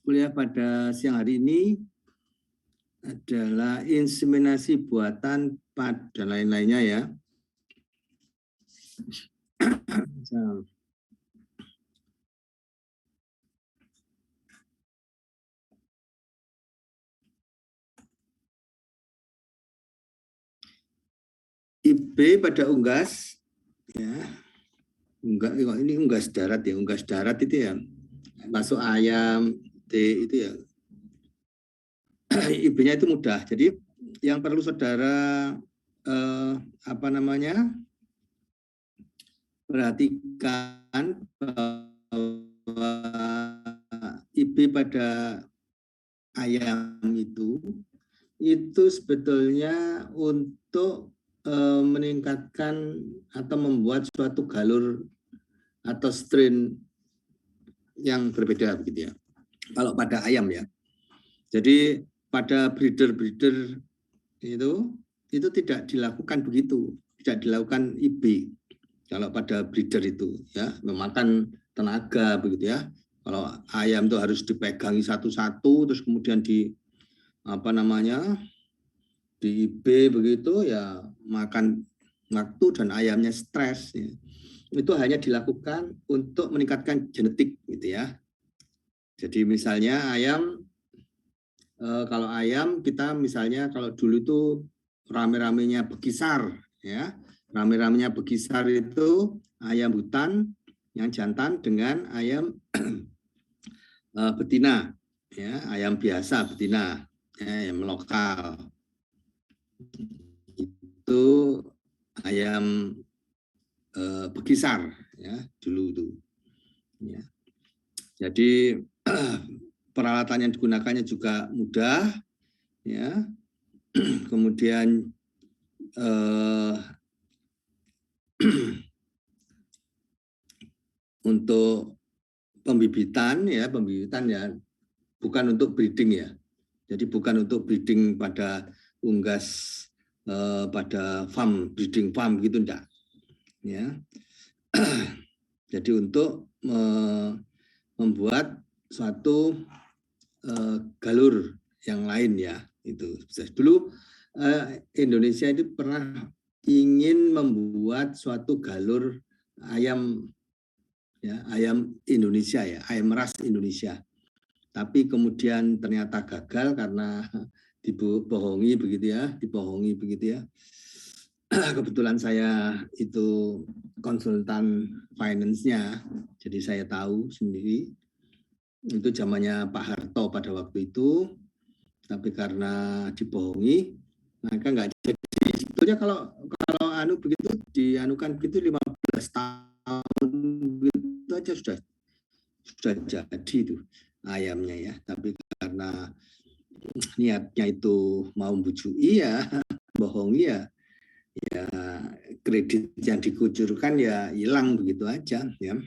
kuliah pada siang hari ini adalah inseminasi buatan dan lain-lainnya ya. IB pada unggas, ya, ini unggas darat ya, unggas darat itu ya, masuk ayam, D itu ya, IB-nya itu mudah. Jadi yang perlu saudara perhatikan bahwa IB pada ayam itu sebetulnya untuk meningkatkan atau membuat suatu galur atau strain yang berbeda begitu ya. Kalau pada ayam ya. Jadi pada breeder itu tidak dilakukan begitu, tidak dilakukan IB. Kalau pada breeder itu ya, memakan tenaga begitu ya. Kalau ayam itu harus dipegangi satu-satu, terus kemudian di IB begitu ya, makan waktu dan ayamnya stres. Ya. Itu hanya dilakukan untuk meningkatkan genetik gitu ya. Jadi misalnya ayam, kalau ayam kita misalnya kalau dulu itu rame-ramenya bekisar ya, rame-ramenya bekisar itu ayam hutan yang jantan dengan ayam betina ya, ayam biasa betina ya, ayam lokal itu ayam bekisar ya dulu itu ya. Jadi peralatan yang digunakannya juga mudah ya. Kemudian untuk pembibitan ya bukan untuk breeding ya. Jadi bukan untuk breeding pada unggas pada farm, breeding farm gitu enggak. Ya. Jadi untuk membuat suatu galur yang lain ya itu. Dulu Indonesia itu pernah ingin membuat suatu galur ayam ya, ayam Indonesia ya, ayam ras Indonesia. Tapi kemudian ternyata gagal karena dibohongi begitu ya. Kebetulan saya itu konsultan finance-nya, jadi saya tahu sendiri. Itu zamannya Pak Harto pada waktu itu, tapi karena dibohongi, maka nggak jadi. Sebetulnya kalau begitu dianukan begitu 15 tahun begitu aja sudah jadi itu ayamnya ya. Tapi karena niatnya itu mau bujui ya, bohongi ya kredit yang dikucurkan ya hilang begitu aja ya.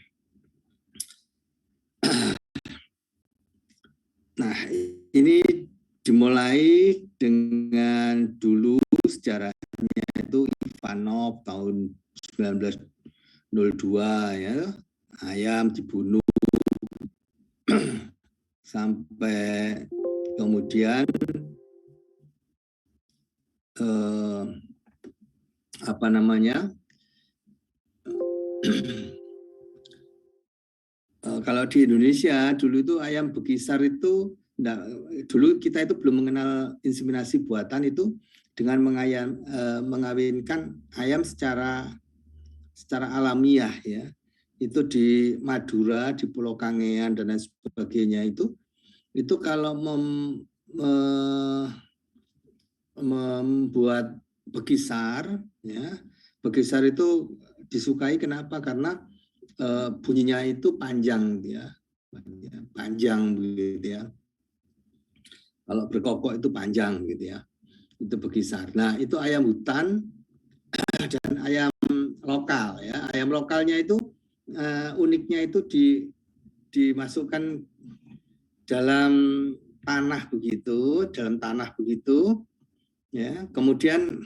Nah, ini dimulai dengan dulu sejarahnya itu Ivanov tahun 1902 ya, ayam dibunuh sampai kemudian kalau di Indonesia dulu itu ayam bekisar itu dulu kita itu belum mengenal inseminasi buatan itu dengan mengawinkan ayam secara alamiah ya. Itu di Madura, di Pulau Kangean dan lain sebagainya itu kalau membuat bekisar ya, bekisar itu disukai kenapa? Karena bunyinya itu panjang ya, panjang begitu ya. Kalau berkokok itu panjang gitu ya, itu bekisar. Nah itu ayam hutan dan ayam lokal ya. Ayam lokalnya itu uniknya itu dimasukkan dalam tanah begitu, ya. Kemudian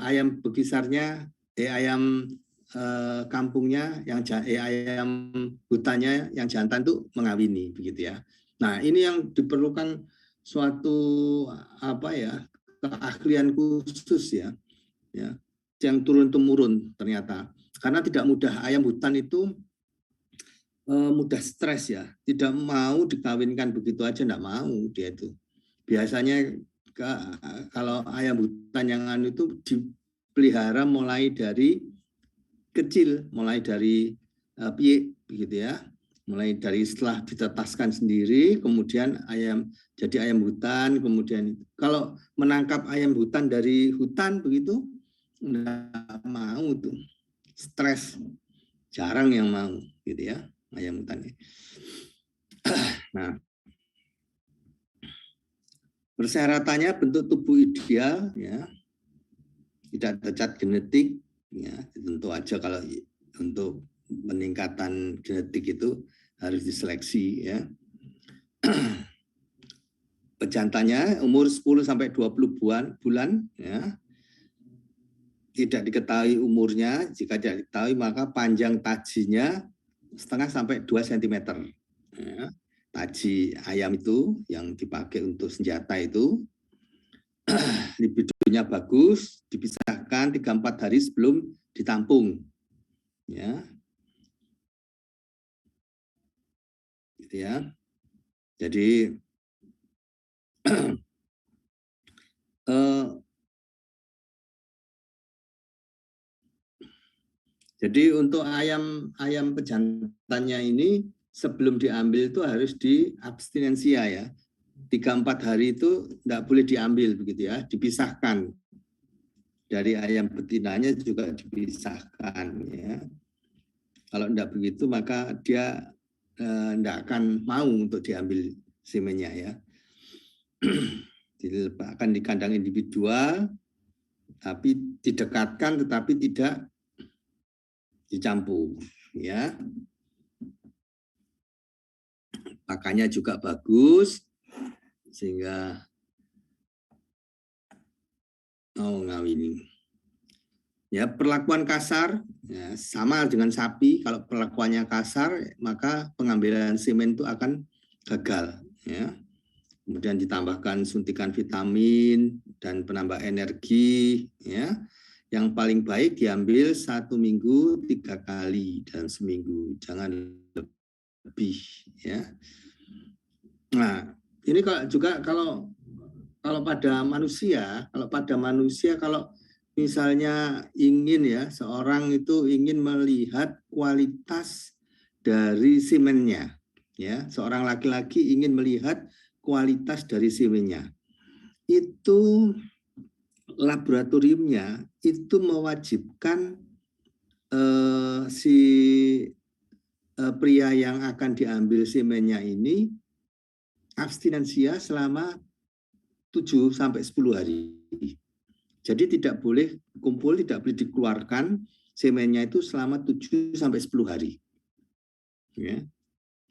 ayam bekisarnya ayam kampungnya ayam hutannya yang jantan tuh mengawini begitu ya. Nah, ini yang diperlukan suatu keahlian khusus ya yang turun temurun ternyata, karena tidak mudah. Ayam hutan itu mudah stres ya, tidak mau dikawinkan begitu aja, enggak mau dia itu. Biasanya kalau ayam hutan yang itu dipelihara mulai dari kecil, mulai dari piye begitu ya, mulai dari setelah ditetaskan sendiri, kemudian jadi ayam hutan, kemudian kalau menangkap ayam hutan dari hutan begitu nggak mau tuh, stres, jarang yang mau gitu ya ayam hutan. Nah, persyaratannya bentuk tubuh ideal ya, tidak cacat genetik ya, tentu aja kalau untuk peningkatan genetik itu harus diseleksi ya. Pejantannya umur 10 sampai 20 bulan ya. Tidak diketahui umurnya, jika tidak diketahui maka panjang tajinya 0,5 sampai 2 cm. Ya. Taji ayam itu yang dipakai untuk senjata itu libidonya bagus, dipisahkan 3-4 hari sebelum ditampung. Ya. Gitu ya. Jadi jadi untuk ayam pejantannya ini sebelum diambil itu harus diabstinensia ya. 3-4 hari itu tidak boleh diambil begitu ya, dipisahkan. Dari ayam betinanya juga dipisahkan ya. Kalau tidak begitu maka dia tidak akan mau untuk diambil semennya ya. Diletakkan di kandang individual, tapi didekatkan tetapi tidak dicampur ya. Pakannya juga bagus sehingga ngawini. Ya, perlakuan kasar ya, sama dengan sapi. Kalau perlakuannya kasar maka pengambilan semen itu akan gagal ya. Kemudian ditambahkan suntikan vitamin dan penambah energi ya. Yang paling baik diambil 1 minggu 3 kali dalam seminggu, jangan lebih ya. Nah, ini kalau pada manusia, kalau misalnya ingin ya, seorang itu ingin melihat kualitas dari semennya ya, seorang laki-laki ingin melihat kualitas dari semennya, itu laboratoriumnya itu mewajibkan si pria yang akan diambil semennya ini abstinensia selama 7 sampai 10 hari. Jadi tidak boleh kumpul, tidak boleh dikeluarkan semennya itu selama 7 sampai 10 hari. Ya.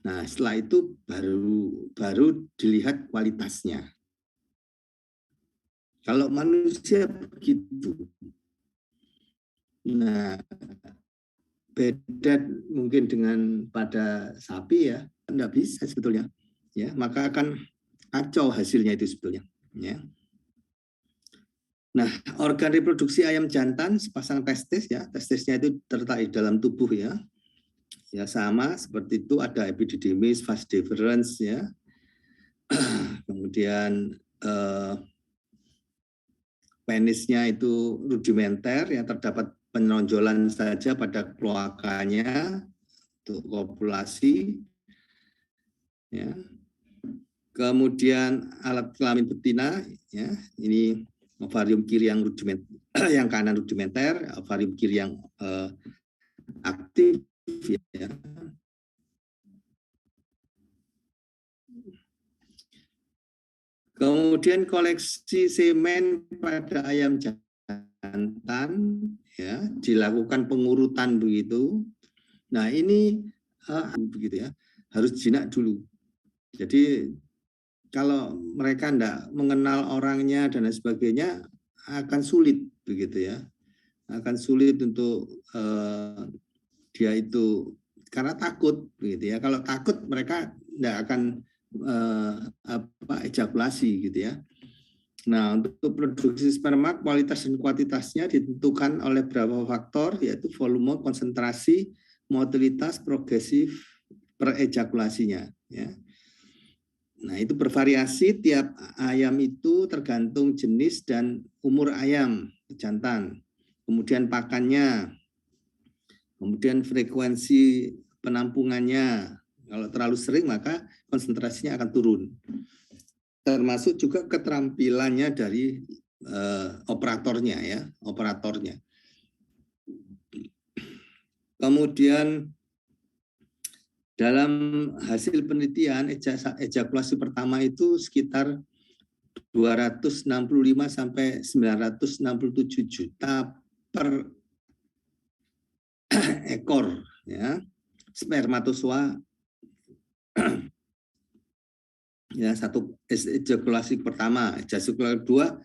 Nah, setelah itu baru dilihat kualitasnya. Kalau manusia begitu. Nah, beda mungkin dengan pada sapi ya, enggak bisa sebetulnya. Ya, maka akan kacau hasilnya itu sebetulnya. Ya. Nah, organ reproduksi ayam jantan sepasang testis ya, testisnya itu terletak di dalam tubuh ya. Ya sama seperti itu, ada epididymis, vas deferens ya. Kemudian penisnya itu rudimenter ya, terdapat penonjolan saja pada kloakanya untuk kopulasi ya. Kemudian alat kelamin betina ya, ini ovarium kiri yang yang kanan rudimenter, ovarium kiri yang aktif ya. Kemudian koleksi semen pada ayam jantan ya, dilakukan pengurutan begitu. Nah, ini begitu ya, harus jinak dulu. Jadi kalau mereka tidak mengenal orangnya dan lain sebagainya akan sulit begitu ya. akan sulit untuk dia itu karena takut, gitu ya. Kalau takut mereka tidak akan ejakulasi, gitu ya. Nah, untuk produksi sperma kualitas dan kuantitasnya ditentukan oleh beberapa faktor, yaitu volume, konsentrasi, motilitas, progresif per ejakulasinya. Ya. Nah, itu bervariasi tiap ayam itu tergantung jenis dan umur ayam jantan. Kemudian pakannya, kemudian frekuensi penampungannya. Kalau terlalu sering maka konsentrasinya akan turun. Termasuk juga keterampilannya dari operatornya ya, operatornya. Kemudian dalam hasil penelitian ejakulasi pertama itu sekitar 265 sampai 967 juta per ekor ya spermatozoa ya satu ejakulasi pertama, ejakulasi kedua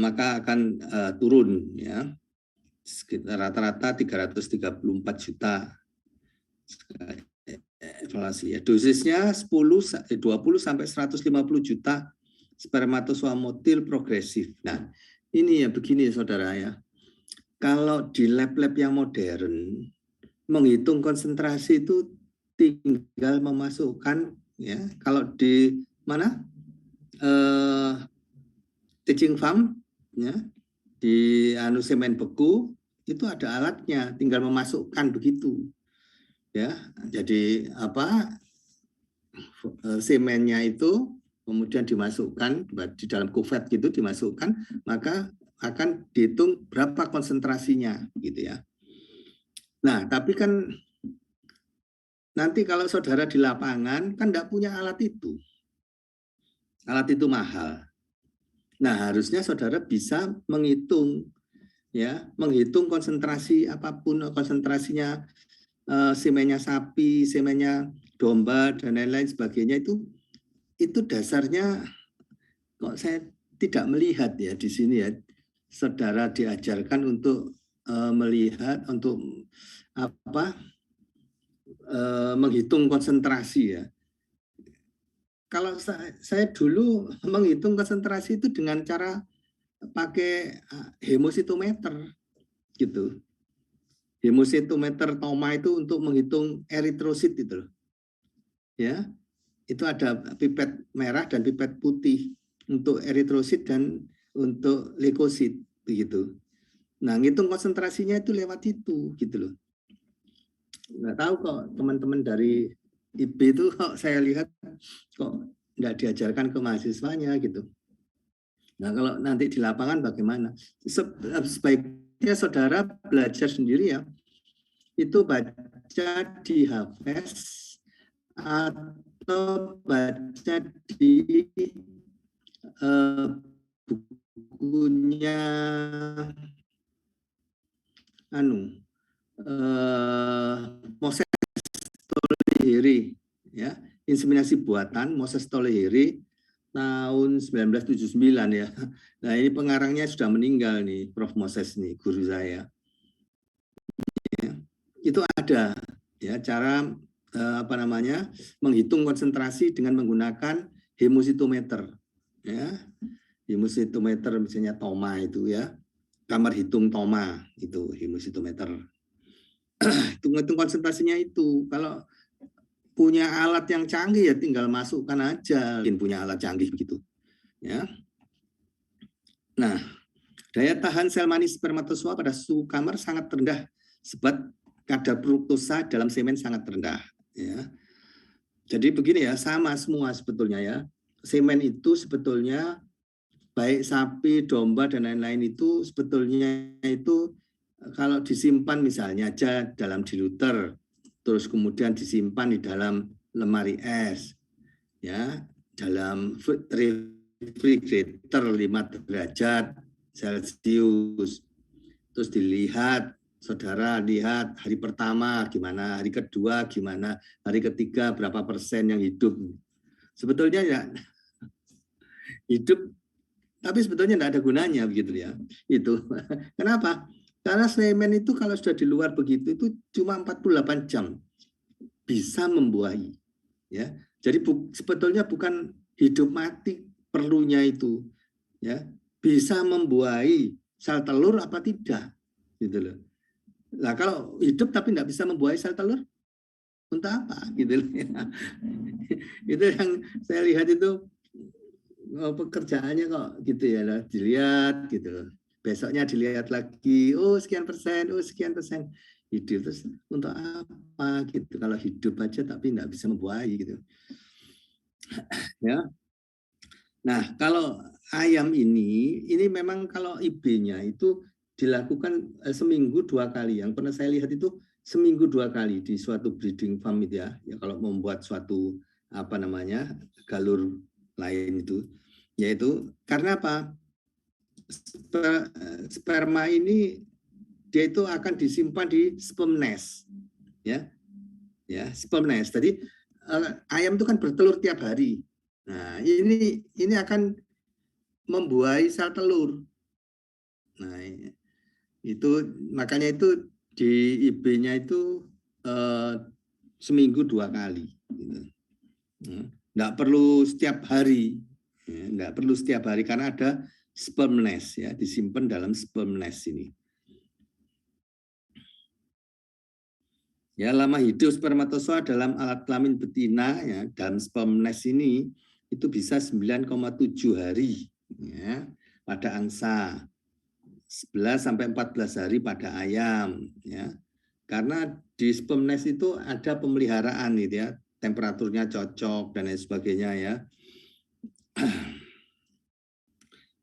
maka akan turun ya sekitar rata-rata 334 juta evaluasi ya. Dosisnya 20 sampai 150 juta spermatozoa motil progresif. Nah, ini ya begini ya saudara ya. Kalau di lab-lab yang modern menghitung konsentrasi itu tinggal memasukkan ya. Kalau di mana? Teaching farm ya. Di semen beku itu ada alatnya, tinggal memasukkan begitu. Ya, jadi semennya itu kemudian dimasukkan di dalam kuvet gitu dimasukkan, maka akan dihitung berapa konsentrasinya gitu ya. Nah, tapi kan nanti kalau saudara di lapangan kan tidak punya alat itu. Alat itu mahal. Nah, harusnya saudara bisa menghitung ya, menghitung konsentrasi apapun konsentrasinya semennya sapi, semennya domba dan lain-lain sebagainya itu dasarnya kok saya tidak melihat ya di sini ya. Saudara diajarkan untuk melihat untuk menghitung konsentrasi ya. Kalau saya dulu menghitung konsentrasi itu dengan cara pakai hemositometer gitu. Hemositometer TOMA itu untuk menghitung eritrosit itu. Ya. Itu ada pipet merah dan pipet putih untuk eritrosit dan untuk leukosit begitu. Nah, ngitung konsentrasinya itu lewat itu gitu loh. Nggak tahu kok teman-teman dari IB itu kok saya lihat kok nggak diajarkan ke mahasiswanya gitu. Nah, kalau nanti di lapangan bagaimana? Sebaiknya saudara belajar sendiri ya. Itu baca di Hafez atau baca di bukunya Moses Toleheri ya, inseminasi buatan Moses Toleheri tahun 1979 ya. Nah, ini pengarangnya sudah meninggal nih, Prof. Moses nih, guru saya. Ya, itu ada ya cara menghitung konsentrasi dengan menggunakan hemositometer ya. Hemositometer misalnya TOMA itu ya. Kamar hitung TOMA itu hemositometer. Hitung konsentrasinya itu. Kalau punya alat yang canggih ya tinggal masukkan aja. Mungkin punya alat canggih begitu. Ya. Nah, daya tahan sel manis spermatozoa pada suhu kamar sangat rendah sebab kadar fruktosa dalam semen sangat rendah. Ya. Jadi begini ya, sama semua sebetulnya ya. Semen itu sebetulnya baik sapi, domba dan lain-lain itu sebetulnya itu kalau disimpan misalnya aja dalam diluter, terus kemudian disimpan di dalam lemari es, ya, dalam refrigerator 5 derajat Celcius, terus dilihat, saudara lihat hari pertama gimana, hari kedua gimana, hari ketiga berapa persen yang hidup. Sebetulnya ya hidup, tapi sebetulnya tidak ada gunanya begitu ya. Itu kenapa? Karena semen itu kalau sudah di luar begitu itu cuma 48 jam bisa membuahi. Ya, jadi sebetulnya bukan hidup mati perlunya itu, ya bisa membuahi sel telur apa tidak, gitu loh. Nah kalau hidup tapi tidak bisa membuahi sel telur, untuk apa, gitu loh. Itu yang saya lihat itu pekerjaannya kok gitu ya, loh. Dilihat gitu loh. Besoknya dilihat lagi, oh sekian persen, oh sekian persen. Hidup terus untuk apa gitu, kalau hidup aja tapi tidak bisa membuahi gitu. Ya. Nah, kalau ayam ini memang kalau IB-nya itu dilakukan seminggu 2 kali. Yang pernah saya lihat itu seminggu 2 kali di suatu breeding farm itu ya. Ya kalau membuat suatu apa namanya galur lain itu, yaitu karena apa? Sperma ini dia itu akan disimpan di sperm nest, ya, sperm nest. Jadi ayam itu kan bertelur tiap hari. Nah, ini akan membuahi sel telur. Nah, itu makanya itu di IB-nya itu seminggu 2 kali. Nggak perlu setiap hari, nggak perlu setiap hari karena ada sperm nest ya, disimpan dalam sperm nest ini. Ya, lama hidup spermatozoa dalam alat kelamin betina ya dalam sperm nest ini itu bisa 9,7 hari ya pada angsa, 11 sampai 14 hari pada ayam ya. Karena di sperm nest itu ada pemeliharaan gitu ya, temperaturnya cocok dan lain sebagainya ya.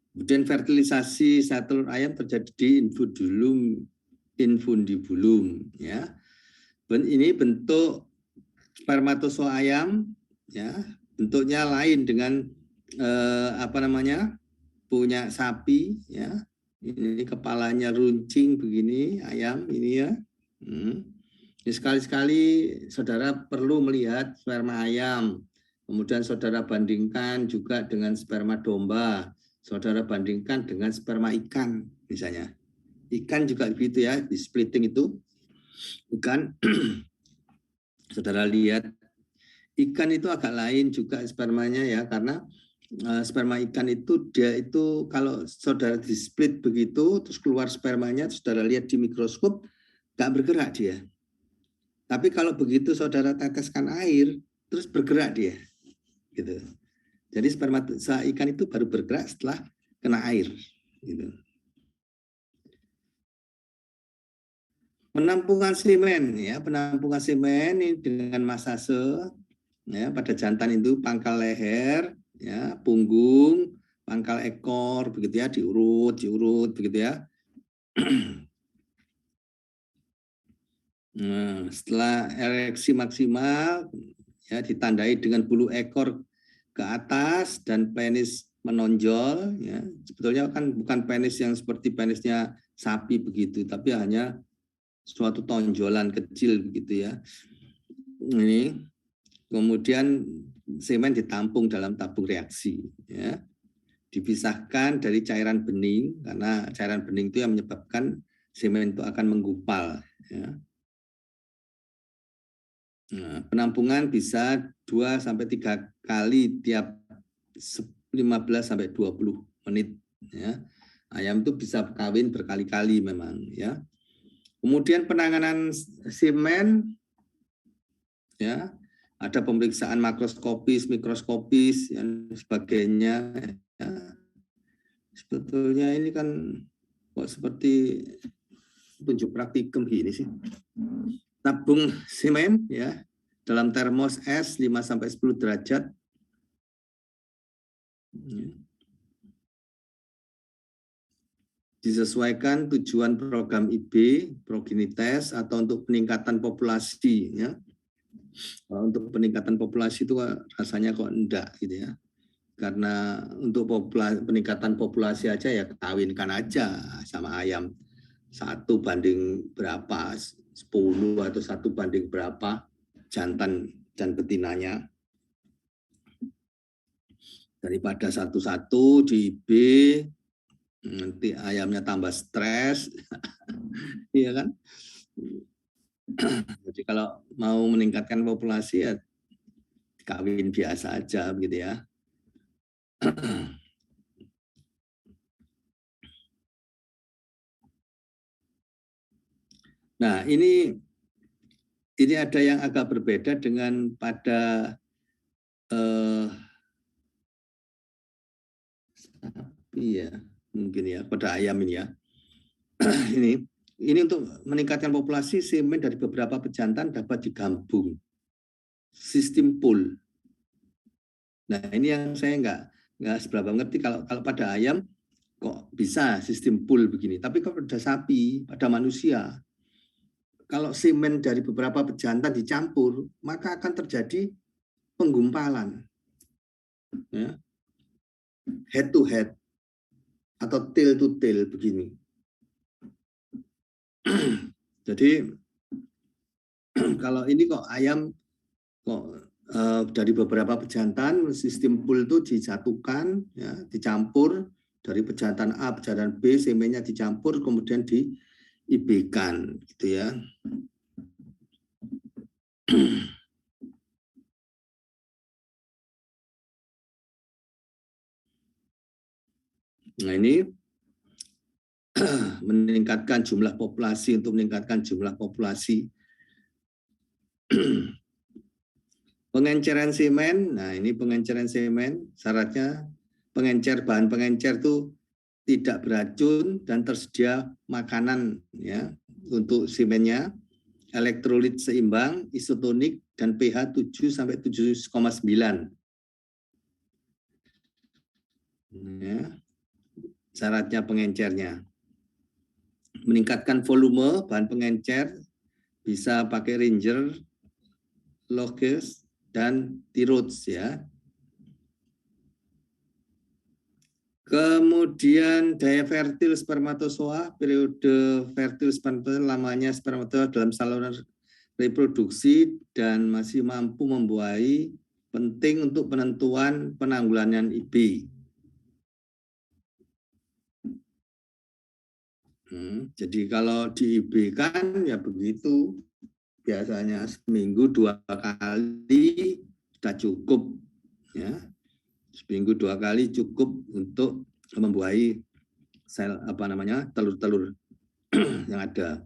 Kemudian fertilisasi sel telur ayam terjadi di infundibulum ya. Ini bentuk spermatozoa ayam ya, bentuknya lain dengan punya sapi ya. Ini kepalanya runcing begini ayam ini ya. Jadi sekali-sekali saudara perlu melihat sperma ayam, kemudian saudara bandingkan juga dengan sperma domba, saudara bandingkan dengan sperma ikan misalnya. Ikan juga begitu ya, di splitting itu ikan saudara lihat ikan itu agak lain juga spermanya ya, karena sperma ikan itu dia itu kalau saudara di split begitu terus keluar spermanya, saudara lihat di mikroskop nggak bergerak dia. Tapi kalau begitu saudara teteskan air terus bergerak dia, gitu. Jadi sperma ikan itu baru bergerak setelah kena air, gitu. Penampungan semen ya, penampungan semen ini dengan masase ya, pada jantan itu pangkal leher ya, punggung, pangkal ekor begitu ya, diurut begitu ya. Nah, setelah ereksi maksimal ya ditandai dengan bulu ekor ke atas dan penis menonjol ya. Sebetulnya kan bukan penis yang seperti penisnya sapi begitu, tapi hanya suatu tonjolan kecil begitu ya. Ini kemudian semen ditampung dalam tabung reaksi ya. Dipisahkan dari cairan bening karena cairan bening itu yang menyebabkan semen itu akan menggupal ya. Nah, penampungan bisa 2 sampai 3 kali tiap 15 sampai 20 menit ya. Ayam itu bisa kawin berkali-kali memang ya. Kemudian penanganan semen ya, ada pemeriksaan makroskopis, mikroskopis dan sebagainya ya. Sebetulnya ini kan kok seperti tunjuk praktikum gini sih. Tabung semen ya dalam termos es 5 sampai 10 derajat. Disesuaikan tujuan program IB, progenites atau untuk peningkatan populasi ya. Kalau untuk peningkatan populasi itu rasanya kok enggak gitu ya. Karena untuk peningkatan populasi aja ya kawinkan aja sama ayam 1 banding berapa, 10 atau 1 banding berapa jantan dan betinanya, daripada satu-satu di IB nanti ayamnya tambah stres, iya kan? Jadi kalau mau meningkatkan populasi ya kawin biasa aja begitu ya. Nah, ini ada yang agak berbeda dengan pada sapi ya, mungkin ya, pada ayam ini ya. Ini untuk meningkatkan populasi, semen dari beberapa pejantan dapat digabung sistem pool. Nah, ini yang saya nggak seberapa ngerti kalau pada ayam kok bisa sistem pool begini. Tapi kalau pada sapi, pada manusia, kalau semen dari beberapa pejantan dicampur, maka akan terjadi penggumpalan, ya, head to head atau tail to tail begini. Jadi kalau ini kok ayam kok dari beberapa pejantan sistem pool itu disatukan, ya, dicampur dari pejantan A, pejantan B, semennya dicampur kemudian diIB-kan, gitu ya. Nah ini meningkatkan jumlah populasi, untuk meningkatkan jumlah populasi. Pengenceran semen, nah ini pengenceran semen, syaratnya bahan pengencer itu tidak beracun dan tersedia makanan ya untuk semennya, elektrolit seimbang, isotonik dan pH 7 sampai 7,9. Ya, syaratnya pengencernya. Meningkatkan volume bahan pengencer bisa pakai Ranger, Locus dan T-Roots ya. Kemudian daya fertil spermatozoa, periode fertil spermatozoa lamanya spermatozoa dalam saluran reproduksi dan masih mampu membuahi, penting untuk penentuan penanggulangan IB. Jadi kalau di IB kan ya begitu, biasanya seminggu 2 kali sudah cukup ya. Seminggu 2 kali cukup untuk membuahi sel telur-telur yang ada.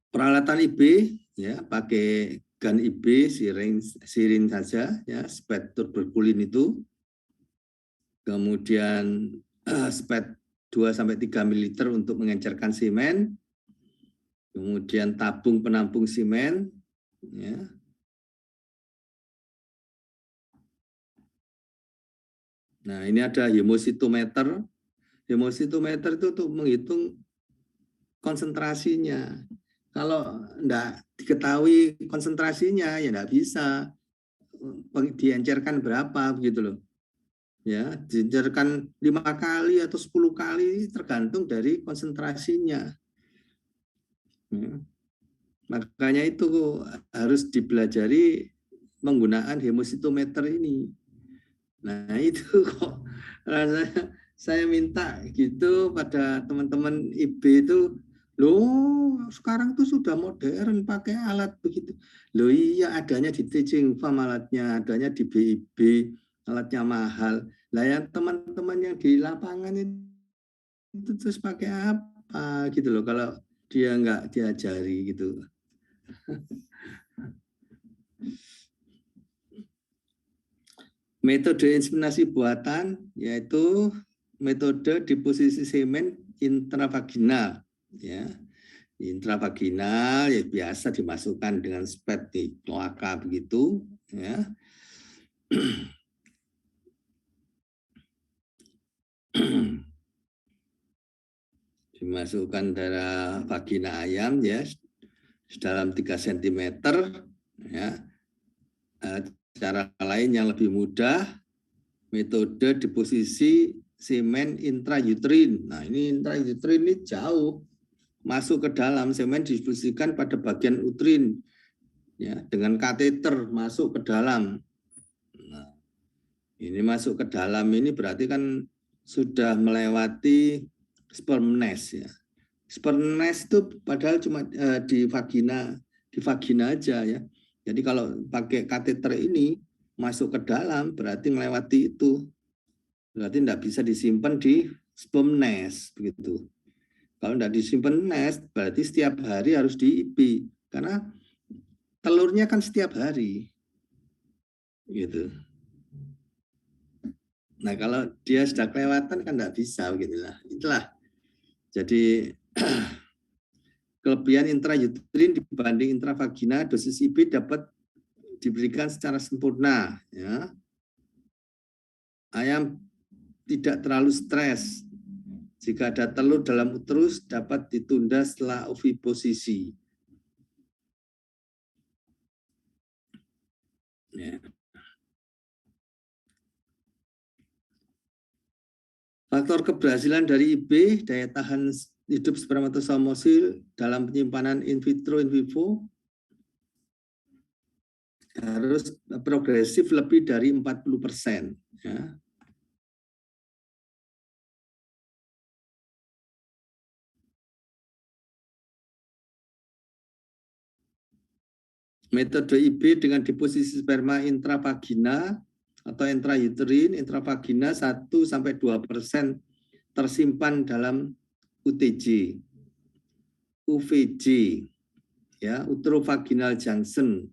Peralatan IB ya pakai gun IB sirin saja ya, spet tuberkulin itu. Kemudian spet 2-3 ml untuk mengencerkan semen. Kemudian tabung penampung semen ya. Nah, ini ada hemositometer. Hemositometer itu untuk menghitung konsentrasinya. Kalau enggak diketahui konsentrasinya, ya enggak bisa diencerkan berapa begitu loh. Ya, diencerkan 5 kali atau 10 kali tergantung dari konsentrasinya. Ya. Makanya itu harus dipelajari menggunakan hemositometer ini. Nah, itu kok rasanya saya minta gitu pada teman-teman IB itu, loh sekarang tuh sudah modern pakai alat begitu. Loh iya, adanya di Teaching Farm alatnya, adanya di BIB alatnya mahal. Lah yang teman-teman yang di lapangan itu terus pakai apa gitu loh kalau dia nggak diajari gitu. Metode inseminasi buatan yaitu metode deposisi semen intravaginal ya. Intravaginal ya biasa dimasukkan dengan spet di kloaka begitu ya. Dimasukkan darah vagina ayam ya dalam 3 cm ya. Cara lain yang lebih mudah, metode deposisi semen intrauterin. Nah, ini intrauterin ini jauh masuk ke dalam, semen didistribusikan pada bagian uterin ya dengan kateter masuk ke dalam. Nah, ini masuk ke dalam ini berarti kan sudah melewati sperm nest ya. Sperm nest itu padahal cuma di vagina aja ya. Jadi kalau pakai kateter ini masuk ke dalam berarti melewati itu. Berarti tidak bisa disimpan di sperm nest begitu. Kalau tidak disimpan nest berarti setiap hari harus di IP karena telurnya kan setiap hari. Gitu. Nah, kalau dia sudah kelewatan kan tidak bisa begitulah. Itulah. Jadi kelebihan intrauterin dibanding intravagina, dosis IB dapat diberikan secara sempurna. Ya. Ayam tidak terlalu stres. Jika ada telur dalam uterus, dapat ditunda setelah oviposisi. Ya. Faktor keberhasilan dari IB, daya tahan hidup spermatozoa mosil dalam penyimpanan in vitro in vivo harus progresif lebih dari 40%. Ya. Metode IB dengan deposisi sperma intravagina atau intrauterin, intravagina 1-2% tersimpan dalam UTJ, UVJ, ya, uterovaginal junction.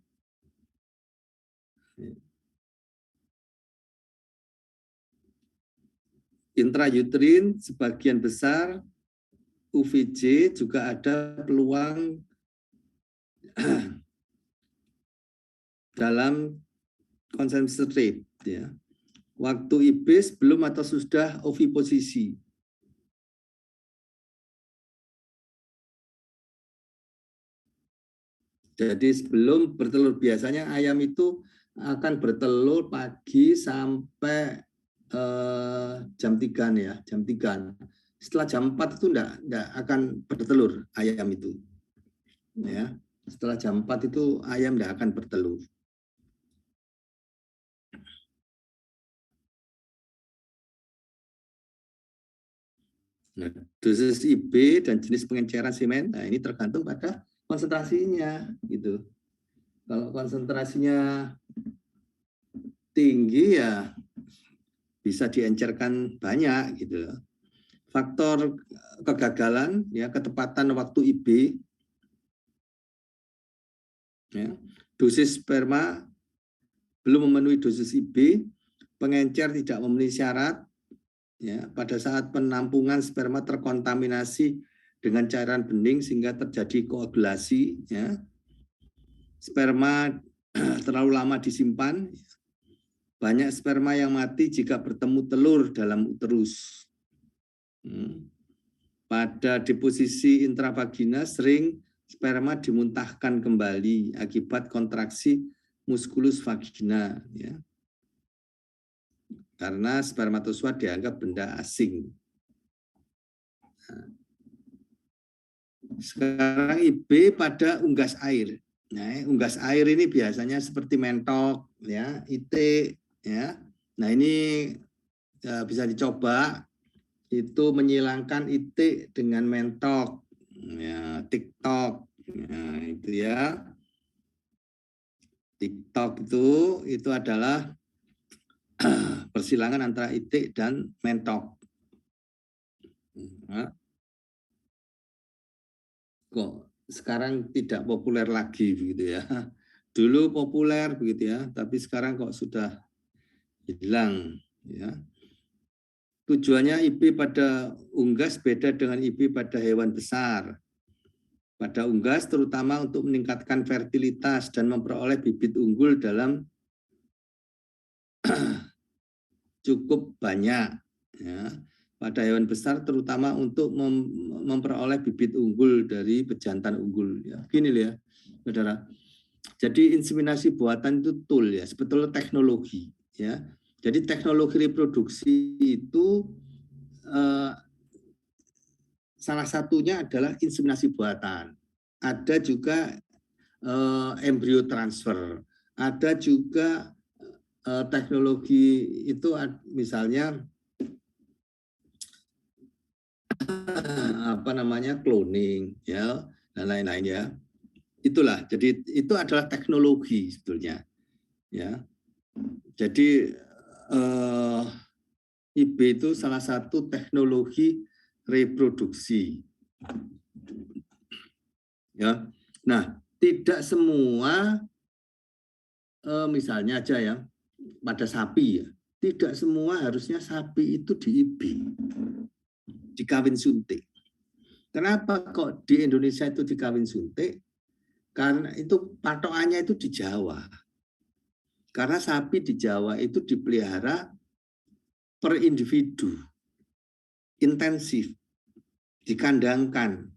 Intrauterin sebagian besar, UVJ juga ada peluang dalam concentrate, ya. Waktu IB sebelum atau sudah oviposisi. Jadi sebelum bertelur biasanya ayam itu akan bertelur pagi sampai jam 3 ya, jam 3. Setelah jam 4 itu enggak akan bertelur ayam itu. Ya. Setelah jam 4 itu ayam enggak akan bertelur. Nah, dosis IB dan jenis pengenceran semen, nah ini tergantung pada konsentrasinya gitu. Kalau konsentrasinya tinggi ya bisa diencerkan banyak gitu. Faktor kegagalan ya ketepatan waktu IB, ya, dosis sperma belum memenuhi dosis IB, pengencer tidak memenuhi syarat, ya, pada saat penampungan sperma terkontaminasi dengan cairan bening sehingga terjadi koagulasi, ya. Sperma terlalu lama disimpan, banyak sperma yang mati jika bertemu telur dalam uterus. Pada deposisi intravagina sering sperma dimuntahkan kembali akibat kontraksi muskulus vagina, ya. Karena spermatozoa dianggap benda asing. Sekarang IB pada unggas air. Nah, unggas air ini biasanya seperti mentok, ya, itik, ya. Nah, ini ya, bisa dicoba. Itu menyilangkan itik dengan mentok, ya, TikTok, nah, itu ya. TikTok itu adalah persilangan antara itik dan mentok. Nah, kok sekarang tidak populer lagi begitu ya. Dulu populer begitu ya, tapi sekarang kok sudah hilang ya. Tujuannya IB pada unggas beda dengan IB pada hewan besar. Pada unggas terutama untuk meningkatkan fertilitas dan memperoleh bibit unggul dalam cukup banyak. Ya. Pada hewan besar terutama untuk memperoleh bibit unggul dari pejantan unggul. Ya. Gini ya, saudara. Jadi inseminasi buatan itu tool ya, sebetulnya teknologi. Ya. Jadi teknologi reproduksi itu salah satunya adalah inseminasi buatan. Ada juga embrio transfer. Ada juga teknologi itu misalnya apa namanya cloning ya dan lain-lain ya. Itulah, jadi itu adalah teknologi sebetulnya ya. Jadi IB itu salah satu teknologi reproduksi ya. Nah, tidak semua misalnya aja ya pada sapi ya, tidak semua harusnya sapi itu di IB, dikawin suntik. Kenapa kok di Indonesia itu dikawin suntik? Karena itu patokannya itu di Jawa. Karena sapi di Jawa itu dipelihara per individu, intensif, dikandangkan.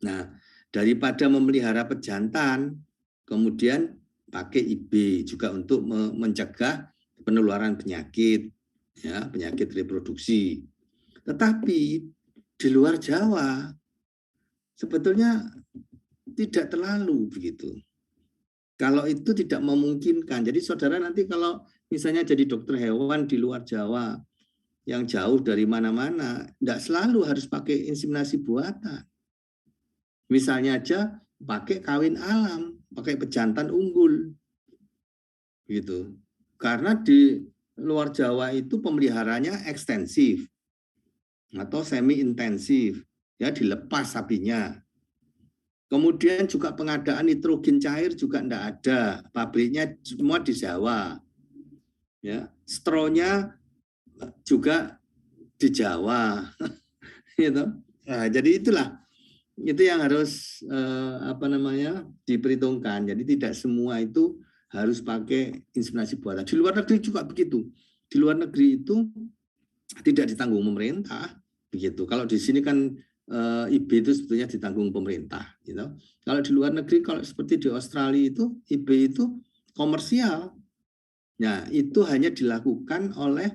Nah, daripada memelihara pejantan, kemudian pakai IB juga untuk mencegah penularan penyakit, ya, penyakit reproduksi. Tetapi di luar Jawa sebetulnya tidak terlalu begitu. Kalau itu tidak memungkinkan. Jadi saudara nanti kalau misalnya jadi dokter hewan di luar Jawa yang jauh dari mana-mana, tidak selalu harus pakai inseminasi buatan. Misalnya aja pakai kawin alam, pakai pejantan unggul. Gitu. Karena di luar Jawa itu pemeliharanya ekstensif atau semi intensif. Ya dilepas sapinya. Kemudian juga pengadaan nitrogen cair juga tidak ada, pabriknya semua di Jawa. Ya, stronya juga di Jawa, gitu. Nah, jadi itulah itu yang harus diperhitungkan. Jadi tidak semua itu harus pakai inseminasi buatan. Di luar negeri juga begitu. Di luar negeri itu tidak ditanggung pemerintah, begitu. Kalau di sini kan IB itu sebetulnya ditanggung pemerintah, gitu. Kalau di luar negeri, kalau seperti di Australia itu IB itu komersial. Nah, itu hanya dilakukan oleh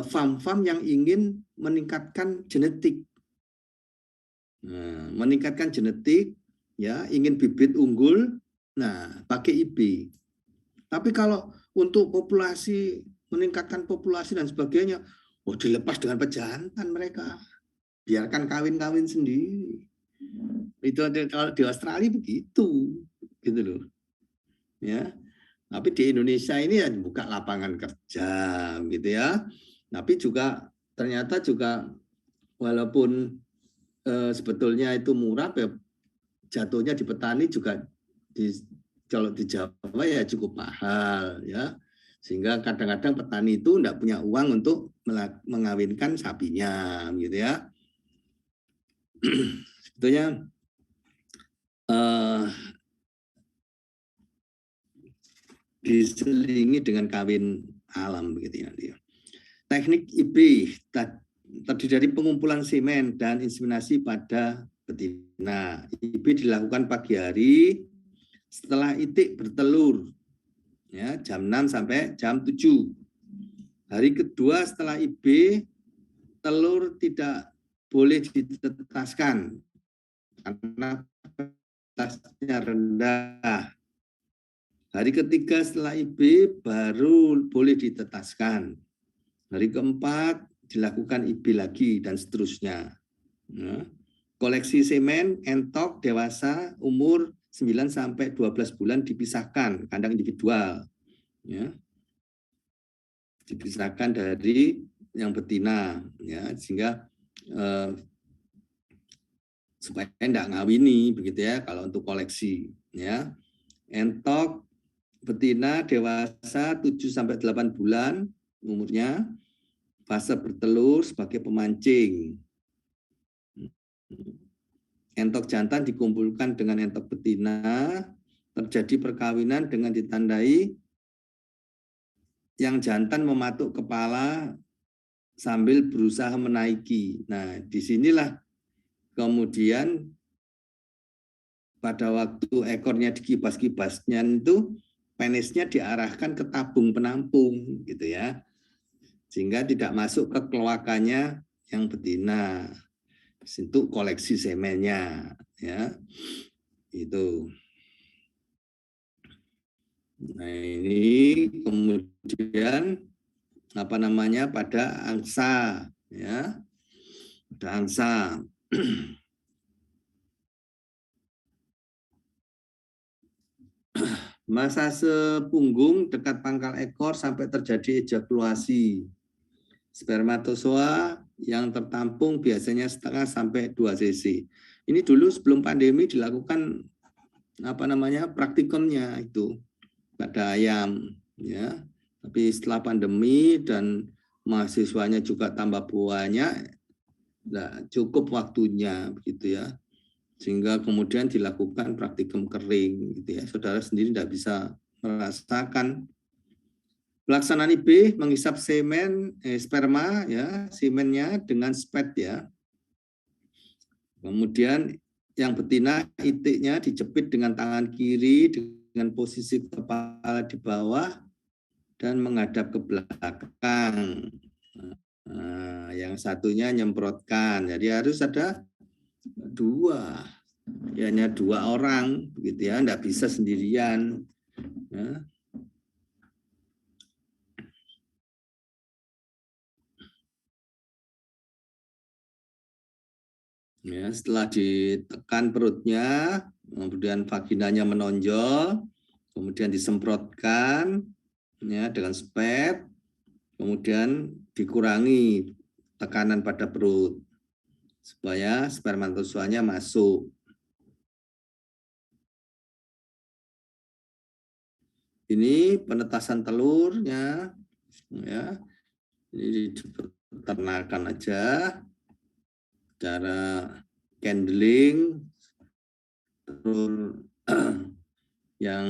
farm-farm yang ingin meningkatkan genetik. Nah, meningkatkan genetik, ya, ingin bibit unggul, nah, pakai IB. Tapi kalau untuk populasi, meningkatkan populasi dan sebagainya, dilepas dengan pejantan mereka. Biarkan kawin-kawin sendiri. Itu kalau di Australia begitu, gitu loh. Ya. Tapi di Indonesia ini ya buka lapangan kerja, gitu ya. Tapi juga ternyata juga walaupun sebetulnya itu murah, ya, jatuhnya di petani juga kalau di Jawa ya cukup mahal, ya. Sehingga kadang-kadang petani itu tidak punya uang untuk mengawinkan sapinya, gitu ya. Sebetulnya diselingi dengan kawin alam, begitu ya. Teknik IB terdiri dari pengumpulan semen dan inseminasi pada betina. IB dilakukan pagi hari setelah itik bertelur, ya, jam 6 sampai jam 7. Hari kedua setelah IB, telur tidak boleh ditetaskan karena batasnya rendah. Hari ketiga setelah IB baru boleh ditetaskan. Hari keempat dilakukan IB lagi dan seterusnya. Nah, koleksi semen entok dewasa umur 9 sampai 12 bulan dipisahkan kandang individual. Ya. Dipisahkan dari yang betina, ya, sehingga supaya tidak ngawini, begitu ya, kalau untuk koleksi, ya. Entok betina dewasa 7 sampai 8 bulan umurnya, fase bertelur sebagai pemancing. Entok jantan dikumpulkan dengan entok betina, terjadi perkawinan dengan ditandai yang jantan mematuk kepala sambil berusaha menaiki. Nah, disinilah kemudian pada waktu ekornya dikibas-kibasnya itu penisnya diarahkan ke tabung penampung, gitu ya, sehingga tidak masuk ke kloakanya yang betina. Itu koleksi semennya, ya, itu. Nah, ini kemudian pada angsa, ya. ada angsa. Masa sepunggung dekat pangkal ekor sampai terjadi ejakulasi. Spermatozoa yang tertampung biasanya setengah sampai 2 cc. Ini dulu sebelum pandemi dilakukan praktikumnya itu pada ayam, ya. Tapi setelah pandemi dan mahasiswanya juga tambah banyak, nah, cukup waktunya begitu ya. Sehingga kemudian dilakukan praktikum kering gitu ya. Saudara sendiri tidak bisa merasakan. Pelaksanaan IB menghisap semen sperma ya, semennya dengan spet ya. Kemudian yang betina itiknya dijepit dengan tangan kiri dengan posisi kepala di bawah dan menghadap ke belakang. Nah, yang satunya nyemprotkan. Jadi harus ada dua, ya, hanya 2 orang begitu ya, enggak bisa sendirian. Ya. Ya, setelah ditekan perutnya, kemudian vaginanya menonjol, kemudian disemprotkan ya dengan spet, kemudian dikurangi tekanan pada perut supaya spermatozoanya masuk. Ini penetasan telurnya, ya. Ini diternakan aja. Cara handling telur yang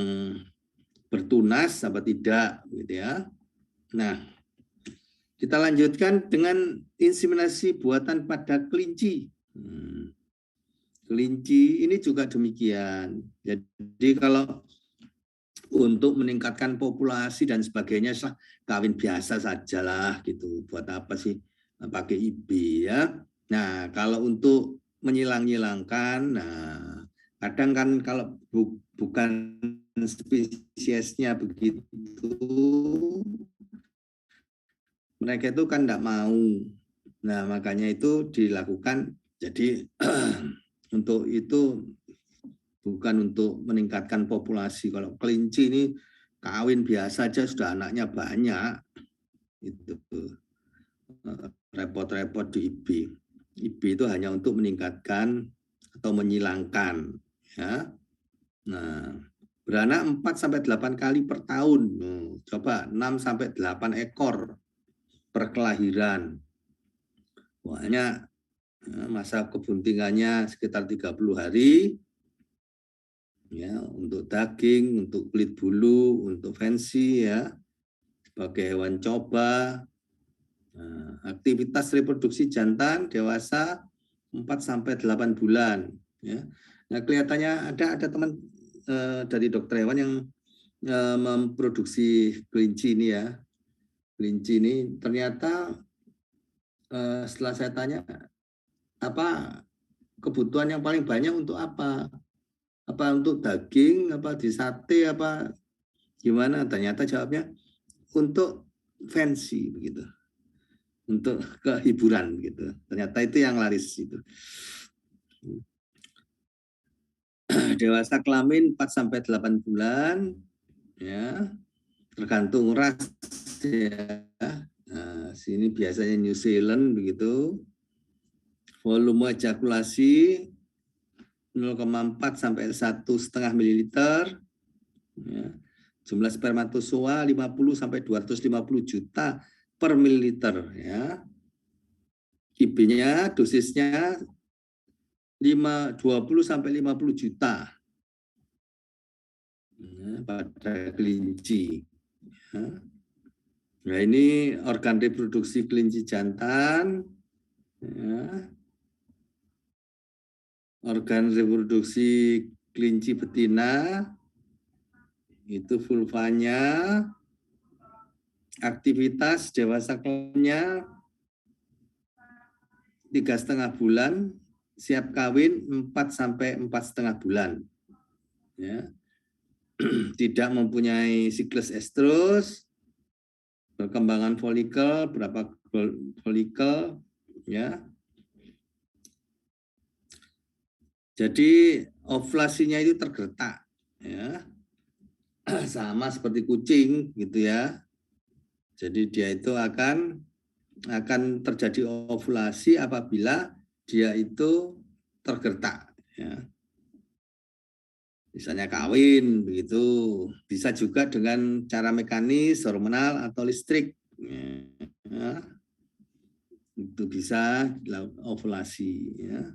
bertunas apa tidak gitu ya. Nah, kita lanjutkan dengan inseminasi buatan pada kelinci. Kelinci ini juga demikian. Jadi kalau untuk meningkatkan populasi dan sebagainya, kawin biasa sajalah gitu. Buat apa sih pakai IB ya? Nah, kalau untuk menyilang-nyilangkan, nah kadang kan kalau bukan spesiesnya begitu, mereka itu kan tidak mau. Nah, makanya itu dilakukan. Jadi untuk itu bukan untuk meningkatkan populasi. Kalau kelinci ini kawin biasa aja sudah anaknya banyak. Itu repot-repot di IB. IB itu hanya untuk meningkatkan atau menyilangkan, ya. Nah, beranak 4 sampai 8 kali per tahun. Coba 6 sampai 8 ekor per kelahiran. Pokoknya masa kebuntingannya sekitar 30 hari. Ya, untuk daging, untuk kulit bulu, untuk fancy ya, sebagai hewan coba. Nah, aktivitas reproduksi jantan dewasa 4 sampai 8 bulan ya. Nah, kelihatannya ada teman dari dokter hewan yang memproduksi kelinci ini ya. Kelinci ini ternyata setelah saya tanya apa kebutuhan yang paling banyak untuk apa? Apa untuk daging, apa di sate, apa gimana? Ternyata jawabnya untuk fancy begitu, untuk kehiburan gitu. Ternyata itu yang laris itu. Dewasa kelamin 4 sampai 8 bulan ya. Tergantung ras ya. Nah, sini biasanya New Zealand begitu. Volume ejakulasi 0,4 sampai 1,5 mililiter. Ya. Jumlah spermatozoa 50 sampai 250 juta per mililiter ya. IB-nya dosisnya 20 sampai 50 juta ya, pada kelinci. Ya. Nah, ini organ reproduksi kelinci jantan. Ya. Organ reproduksi kelinci betina itu vulvanya, aktivitas dewasa kelaminnya 3,5 bulan, siap kawin 4 sampai 4,5 bulan. Ya. Tidak mempunyai siklus estrus, perkembangan folikel, berapa folikel, ya. Jadi ovulasinya itu tergeletak, ya, sama seperti kucing, gitu ya. Jadi dia itu akan terjadi ovulasi apabila dia itu tergeletak, ya. Misalnya kawin, begitu. Bisa juga dengan cara mekanis, hormonal atau listrik, ya. Itu bisa ovulasi, ya.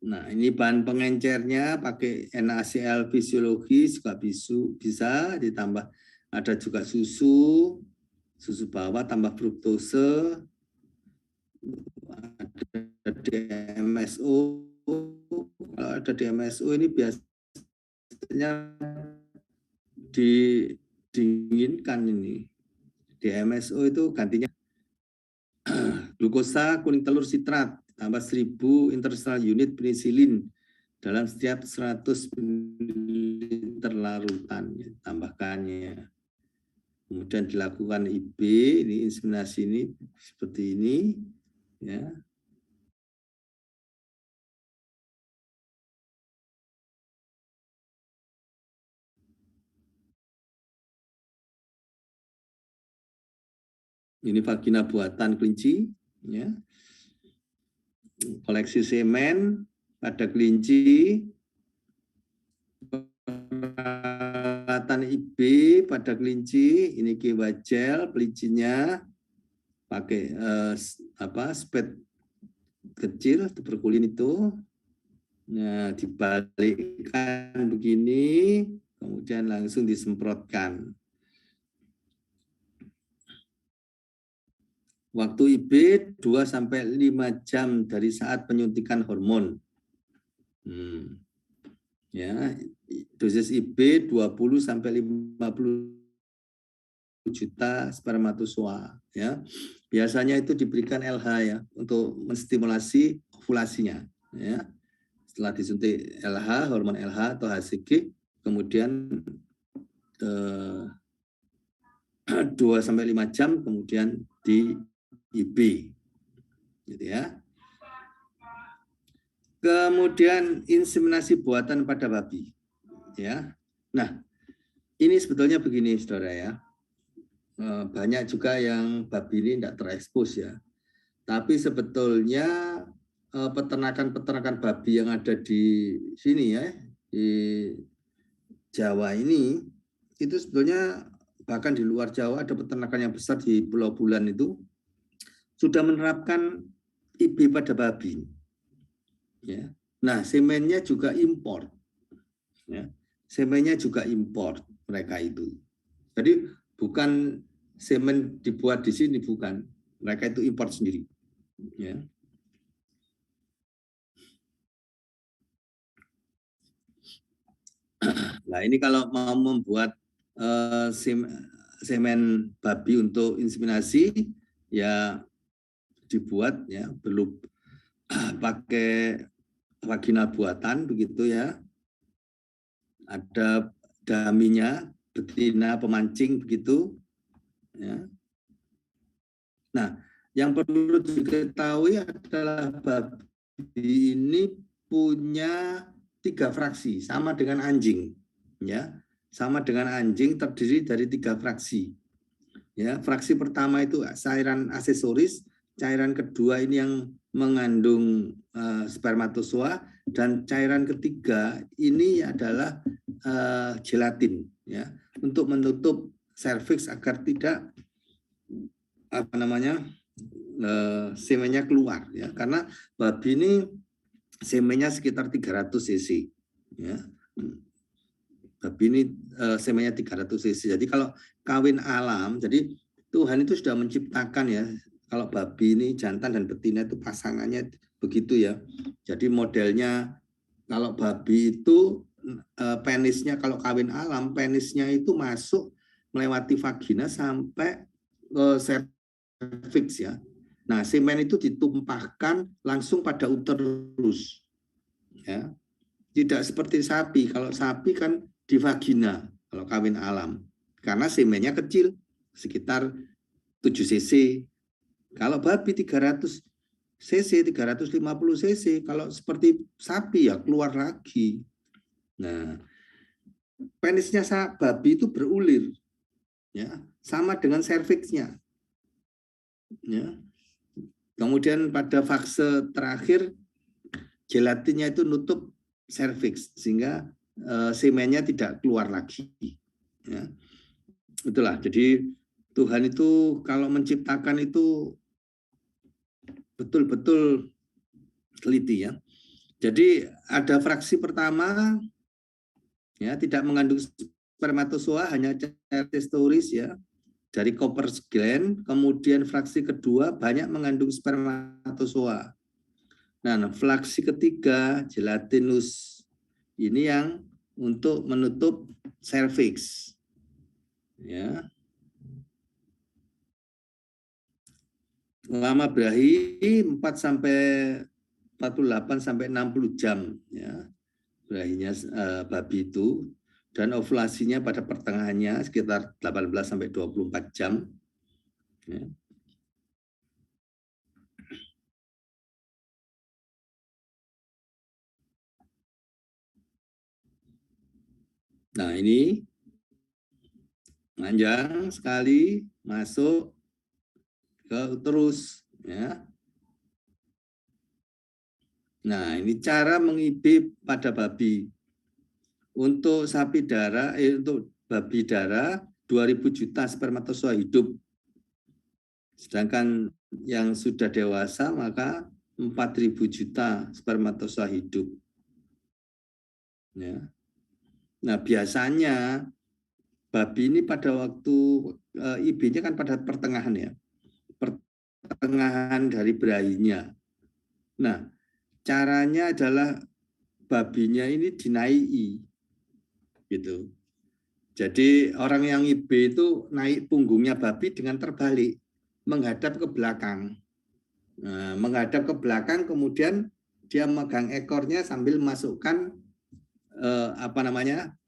Nah, ini bahan pengencernya pakai NaCl fisiologis juga bisa ditambah, ada juga susu bawah tambah fruktose, ada DMSO. Kalau ada DMSO ini biasanya didinginkan ini. DMSO itu gantinya glukosa kuning telur sitrat tambah 1000 international unit penisilin dalam setiap 100 ml larutan, ya, tambahkannya. Kemudian dilakukan IB, ini inseminasi ini seperti ini, ya. Ini vagina buatan kelinci, ya. Koleksi semen pada kelinci, peralatan IB pada kelinci, ini gel pelincinya pakai spet kecil tuberkulin itu. Nah, dibalikkan begini, kemudian langsung disemprotkan. Waktu IB 2-5 jam dari saat penyuntikan hormon. Ya, dosis IB 20-50 juta spermatozoa, ya. Biasanya itu diberikan LH, ya, untuk menstimulasi ovulasinya, ya. Setelah disuntik LH, hormon LH atau HCG, kemudian 2-5 jam kemudian di IB, gitu ya. Kemudian inseminasi buatan pada babi, ya. Nah, ini sebetulnya begini, saudara, ya. Banyak juga yang babi ini tidak terekspos, ya. Tapi sebetulnya peternakan babi yang ada di sini, ya, di Jawa ini, itu sebetulnya bahkan di luar Jawa ada peternakan yang besar di Pulau Bulan itu sudah menerapkan IB pada babi, ya. Nah, semennya juga impor, ya. Semennya juga impor mereka itu. Jadi bukan semen dibuat di sini, bukan. Mereka itu impor sendiri, ya. Nah, ini kalau mau membuat semen babi untuk inseminasi, ya dibuat, ya, belum pakai vagina buatan begitu, ya. Ada daminya, betina pemancing begitu, ya. Nah, yang perlu diketahui adalah babi ini punya 3 fraksi, sama dengan anjing, ya. Sama dengan anjing, terdiri dari 3 fraksi. Ya, fraksi pertama itu cairan aksesoris, cairan kedua ini yang mengandung spermatozoa, dan cairan ketiga ini adalah gelatin, ya, untuk menutup serviks agar tidak semennya keluar, ya, karena babi ini semennya sekitar 300 cc, ya. Babi ini semennya 300 cc. Jadi kalau kawin alam, jadi Tuhan itu sudah menciptakan, ya, kalau babi ini jantan dan betina itu pasangannya begitu, ya. Jadi modelnya kalau babi itu penisnya, kalau kawin alam penisnya itu masuk melewati vagina sampai cervix, ya. Nah, semen itu ditumpahkan langsung pada uterus, ya. Tidak seperti sapi. Kalau sapi kan di vagina kalau kawin alam, karena semennya kecil, sekitar 7 cc. Kalau babi 300, cc, 350 cc. Kalau seperti sapi ya keluar lagi. Nah, penisnya babi itu berulir, ya, sama dengan serviksnya. Ya. Kemudian pada fase terakhir gelatinnya itu nutup serviks sehingga semennya tidak keluar lagi. Ya. Itulah. Jadi Tuhan itu kalau menciptakan itu betul-betul teliti, ya. Jadi ada fraksi pertama ya tidak mengandung spermatozoa, hanya cair testosteron, ya, dari Cooper's gland. Kemudian fraksi kedua banyak mengandung spermatozoa. Nah, fraksi ketiga gelatinus ini yang untuk menutup serviks, ya. Lama berahi 4 sampai 48 sampai 60 jam, ya, berahinya babi itu, dan ovulasinya pada pertengahannya sekitar 18 sampai 24 jam. Ya. Nah, ini panjang sekali masuk ke uterus, ya. Nah, ini cara mengibib pada babi. Untuk sapi darah, untuk babi darah 2.000 juta spermatozoa hidup. Sedangkan yang sudah dewasa maka 4.000 juta spermatozoa hidup. Ya. Nah, biasanya babi ini pada waktu IB-nya kan pada pertengahan, ya. Pertengahan dari berahinya. Nah, caranya adalah babinya ini dinaiki, gitu. Jadi orang yang IB itu naik punggungnya babi dengan terbalik, menghadap ke belakang. Nah, menghadap ke belakang, kemudian dia megang ekornya sambil masukkan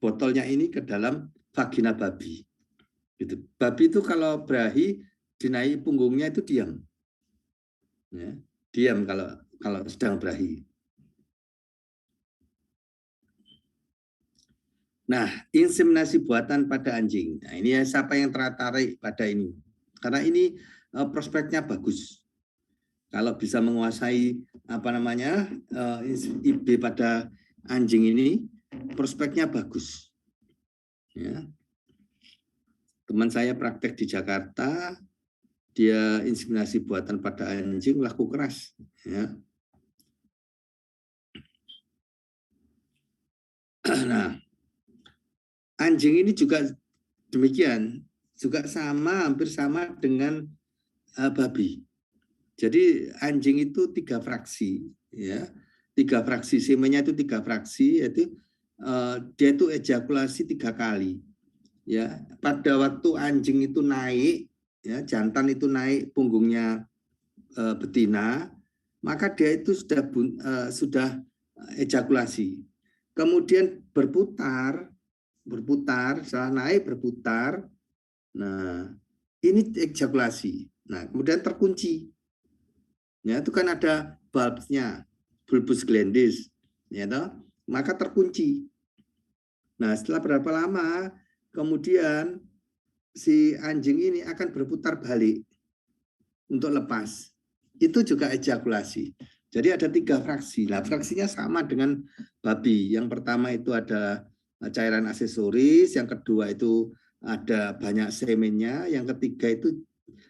botolnya ini ke dalam vagina babi. Gitu. Babi itu kalau berahi dinaik punggungnya itu diam, ya, diam kalau sedang berahi. Nah, inseminasi buatan pada anjing. Nah, ini siapa yang tertarik pada ini? Karena ini prospeknya bagus. Kalau bisa menguasai IB pada anjing ini, prospeknya bagus. Ya. Teman saya praktek di Jakarta, dia inseminasi buatan pada anjing laku keras. Ya. Nah, anjing ini juga demikian, juga hampir sama dengan babi. Jadi anjing itu 3 fraksi, ya, 3 fraksi, semennya itu 3 fraksi, yaitu dia itu ejakulasi 3 kali, ya. Pada waktu anjing itu naik, ya, jantan itu naik punggungnya betina, maka dia itu sudah ejakulasi. Kemudian berputar, setelah naik berputar. Nah, ini ejakulasi. Nah, kemudian terkunci. Ya, itu kan ada bulbnya, bulbus glandis, ya toh? Maka terkunci. Nah, setelah berapa lama, kemudian si anjing ini akan berputar balik untuk lepas. Itu juga ejakulasi. Jadi ada 3 fraksi. Nah, fraksinya sama dengan babi. Yang pertama itu ada cairan aksesoris, yang kedua itu ada banyak semennya, yang ketiga itu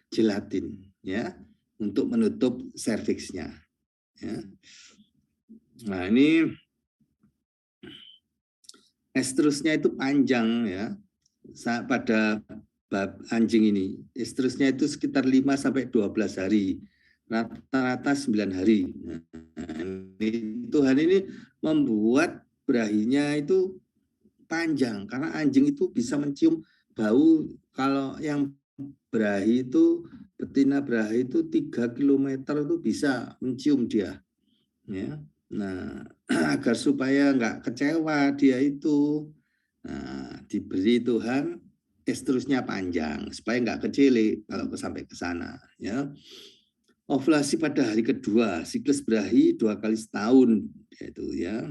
gelatin, ya, untuk menutup serviksnya. Ya. Nah, ini estrusnya itu panjang, ya, pada anjing ini. Estrusnya itu sekitar 5 sampai 12 hari. Rata-rata 9 hari. Nah, Tuhan ini membuat berahinya itu panjang karena anjing itu bisa mencium bau. Kalau yang berahi itu, betina berahi itu 3 kilometer itu bisa mencium dia, ya. Nah, agar supaya nggak kecewa dia itu, nah, diberi Tuhan estrusnya panjang supaya nggak kecilik kalau sampai ke sana, ya. ovulasi pada hari kedua, siklus berahi 2 kali setahun, yaitu ya.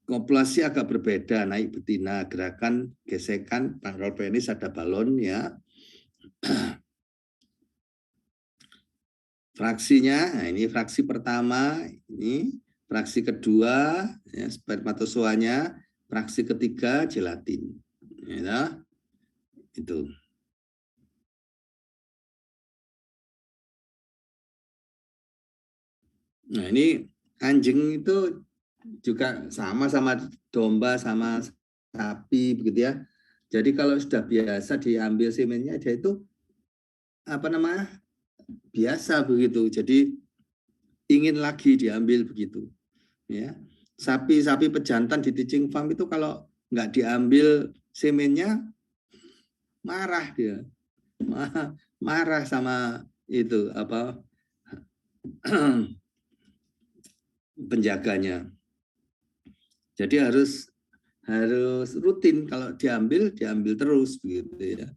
Kopulasi agak berbeda, naik betina, gerakan, gesekan, pangkal penis ada balon ya. Fraksinya, nah ini fraksi pertama, ini fraksi kedua, ya, spermatozoanya, fraksi ketiga gelatin, ya, itu. Nah ini anjing itu juga sama domba, sama sapi begitu ya. Jadi kalau sudah biasa diambil semennya, dia itu apa namanya biasa begitu. Jadi ingin lagi diambil begitu. Ya, sapi pejantan di teaching farm itu kalau nggak diambil semennya marah dia, marah sama itu apa penjaganya. Jadi harus rutin, kalau diambil terus begitu ya.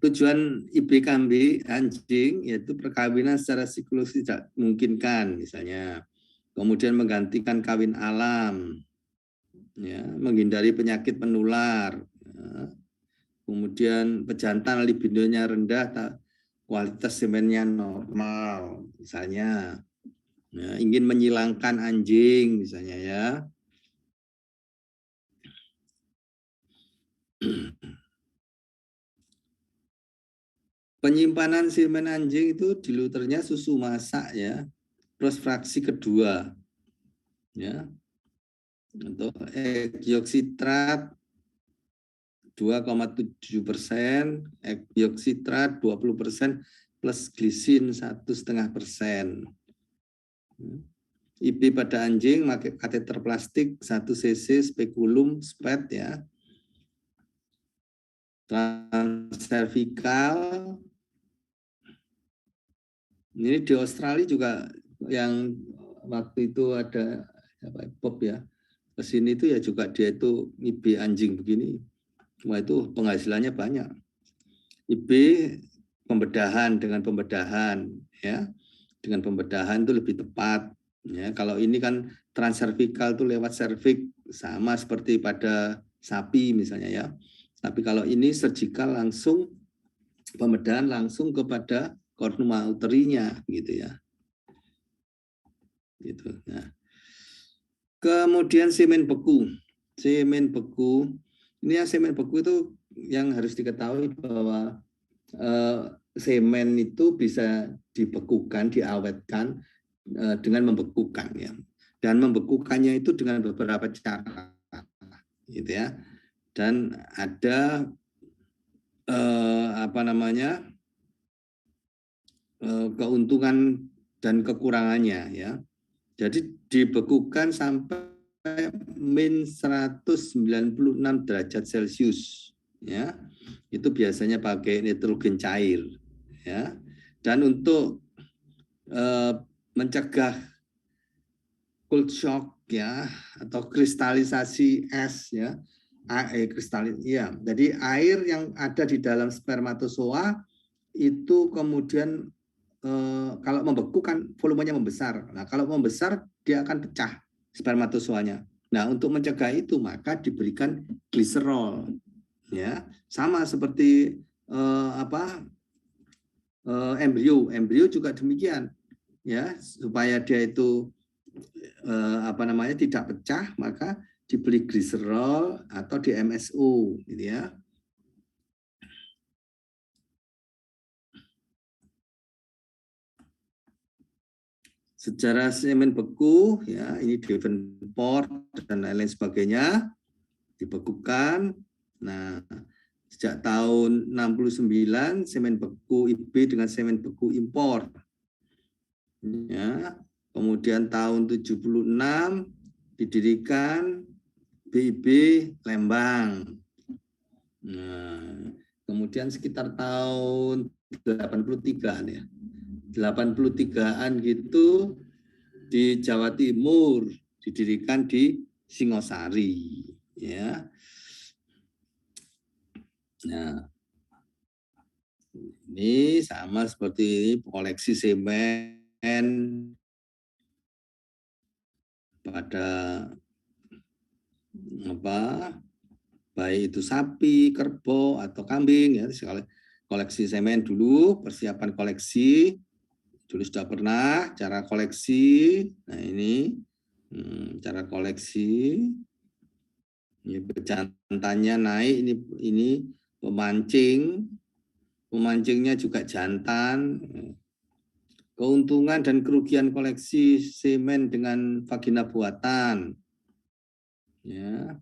Tujuan IB kambing anjing yaitu perkawinan secara siklus tidak memungkinkan misalnya, kemudian menggantikan kawin alam, ya, menghindari penyakit menular, ya. Kemudian pejantan libidonya rendah, kualitas semennya normal misalnya, ya, ingin menyilangkan anjing misalnya ya. Penyimpanan semen anjing itu diluternya susu masak ya, plus fraksi kedua ya. Untuk etioksidrat 2,7%, etioksidrat 20% plus glisin 1,5%. IB pada anjing pakai kateter plastik 1 cc spekulum spet ya. Transcervical. Ini di Australia juga yang waktu itu ada Bob ya. Kesini itu ya juga dia itu IB anjing begini. Wah itu penghasilannya banyak. IB pembedahan dengan pembedahan ya. Dengan pembedahan itu lebih tepat ya. Kalau ini kan transcervical itu lewat serviks sama seperti pada sapi misalnya ya. Tapi kalau ini surgical langsung pembedahan langsung kepada cornua uterinya gitu ya. Gitu. Nah. Kemudian semen beku. Semen beku. Ini ya semen beku itu yang harus diketahui bahwa semen itu bisa dibekukan, diawetkan dengan membekukan ya. Dan membekukannya itu dengan beberapa cara gitu ya. Dan ada apa namanya? Keuntungan dan kekurangannya ya. Jadi dibekukan sampai min 196 derajat Celcius ya. Itu biasanya pakai nitrogen cair ya. Dan untuk mencegah cold shock ya atau kristalisasi es ya. Ya. Jadi air yang ada di dalam spermatozoa itu kemudian kalau membeku kan volumenya membesar. Nah, kalau membesar dia akan pecah spermatozoanya. Nah, untuk mencegah itu maka diberikan gliserol. Ya, sama seperti embrio juga demikian. Ya, supaya dia itu tidak pecah, maka diberi gliserol atau di MSO gitu ya. Sejarah semen beku ya, ini Davenport dan lain-lain sebagainya dibekukan. Nah, sejak tahun 69 semen beku IB dengan semen beku impor. Ya, kemudian tahun 76 didirikan BIB Lembang. Nah, kemudian sekitar tahun 83 ya. 83-an gitu di Jawa Timur didirikan di Singosari ya. Nah, Ini sama seperti ini, koleksi semen pada baik itu sapi, kerbau atau kambing ya. Koleksi semen dulu, persiapan koleksi. Dulu sudah pernah cara koleksi. Nah, ini cara koleksi. Ini bejantannya naik, ini pemancing. Pemancingnya juga jantan. Keuntungan dan kerugian koleksi semen dengan vagina buatan. Ya.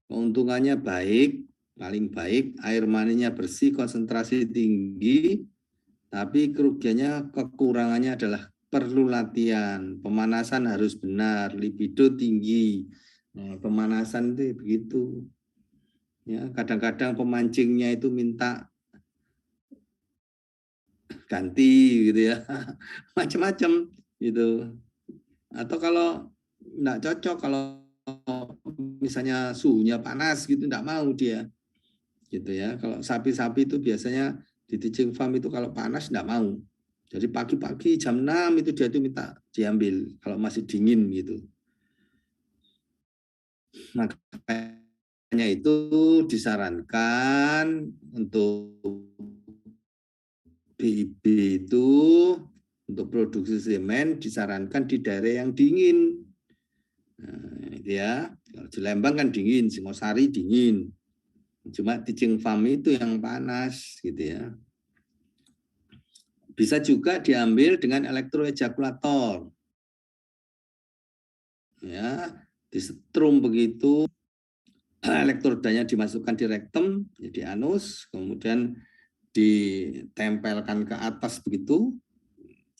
Keuntungannya baik, paling baik, air maninya bersih, konsentrasi tinggi, tapi kerugiannya, kekurangannya adalah perlu latihan, pemanasan harus benar, libido tinggi. Nah, pemanasan itu begitu. Ya, kadang-kadang pemancingnya itu minta ganti gitu ya, macam-macam gitu. Atau kalau enggak cocok, kalau misalnya suhunya panas gitu, enggak mau dia gitu ya. Kalau sapi-sapi itu biasanya di teaching farm itu kalau panas enggak mau. Jadi pagi-pagi jam 6 itu dia itu minta diambil kalau masih dingin gitu. Makanya itu disarankan untuk BIP itu untuk produksi semen disarankan di daerah yang dingin. Nah, itu ya. Kalau di Lembang kan dingin, Singosari dingin. Cuma teaching farm itu yang panas gitu ya. Bisa juga diambil dengan elektroejakulator. Ya, disetrum begitu, elektrodanya dimasukkan di rektum, di anus, kemudian ditempelkan ke atas begitu.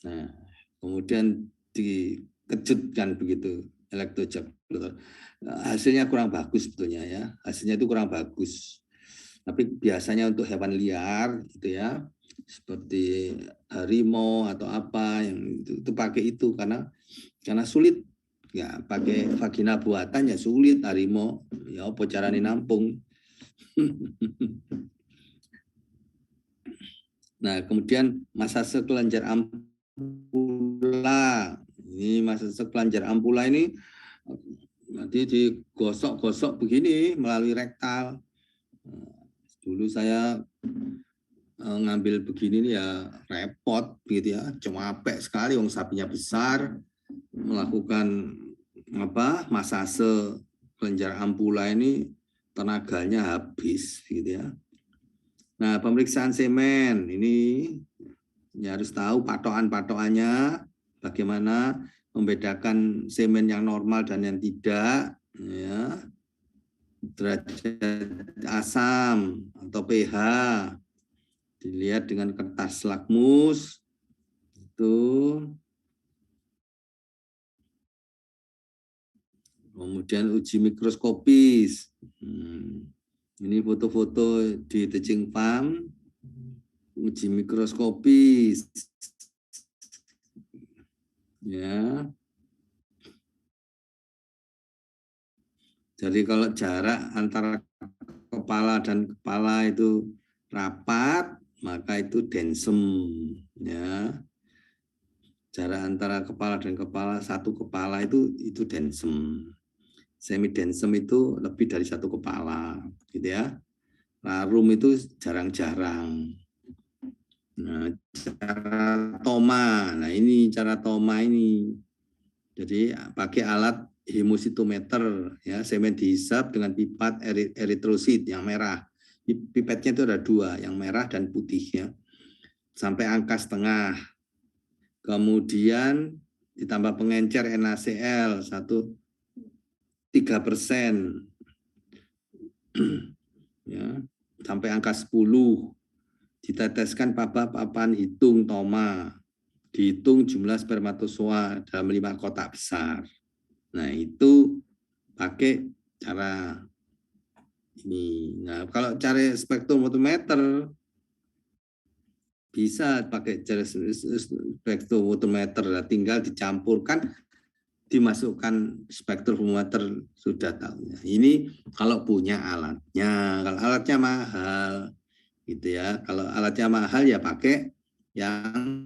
Nah, kemudian dikejutkan begitu elektroejakulator. Hasilnya kurang bagus sebetulnya ya. Hasilnya itu kurang bagus. Tapi biasanya untuk hewan liar gitu ya, seperti harimau atau apa yang itu pakai itu karena sulit ya, pakai vagina buatan ya sulit harimau ya, apa carane nampung. Nah, kemudian masase kelenjar ampula. Ini masase kelenjar ampula ini nanti digosok-gosok begini melalui rektal. Dulu saya ngambil begini nih ya repot gitu ya, capek sekali, wong sapinya besar, melakukan masase kelenjar ampula ini tenaganya habis gitu ya. Nah, pemeriksaan semen ini ya harus tahu patokan-patokannya, bagaimana membedakan semen yang normal dan yang tidak ya. Derajat asam atau pH dilihat dengan kertas lakmus itu. Kemudian uji mikroskopis. Ini foto-foto di teaching farm, uji mikroskopis. Ya. Jadi kalau jarak antara kepala dan kepala itu rapat, maka itu densum. Ya. Jarak antara kepala dan kepala, satu kepala itu densum. Semi densum itu lebih dari satu kepala, gitu ya. Larum itu jarang-jarang. Nah, cara toma. Nah, ini cara toma ini. Jadi pakai alat hemositometer ya, semen dihisap dengan pipat eritrosit yang merah. Pipetnya itu ada dua, yang merah dan putih ya. Sampai angka setengah. Kemudian ditambah pengencer NaCl 3%. Ya, sampai angka 10. Diteteskan papan hitung toma. Dihitung jumlah spermatozoa dalam 5 kotak besar. Nah, itu pakai cara ini. Nah, kalau cara spektrometer bisa pakai cara spektrometer, tinggal dicampurkan, dimasukkan spektrometer, sudah tahu. Ini kalau punya alatnya. Kalau alatnya mahal, gitu ya. Kalau alatnya mahal ya pakai yang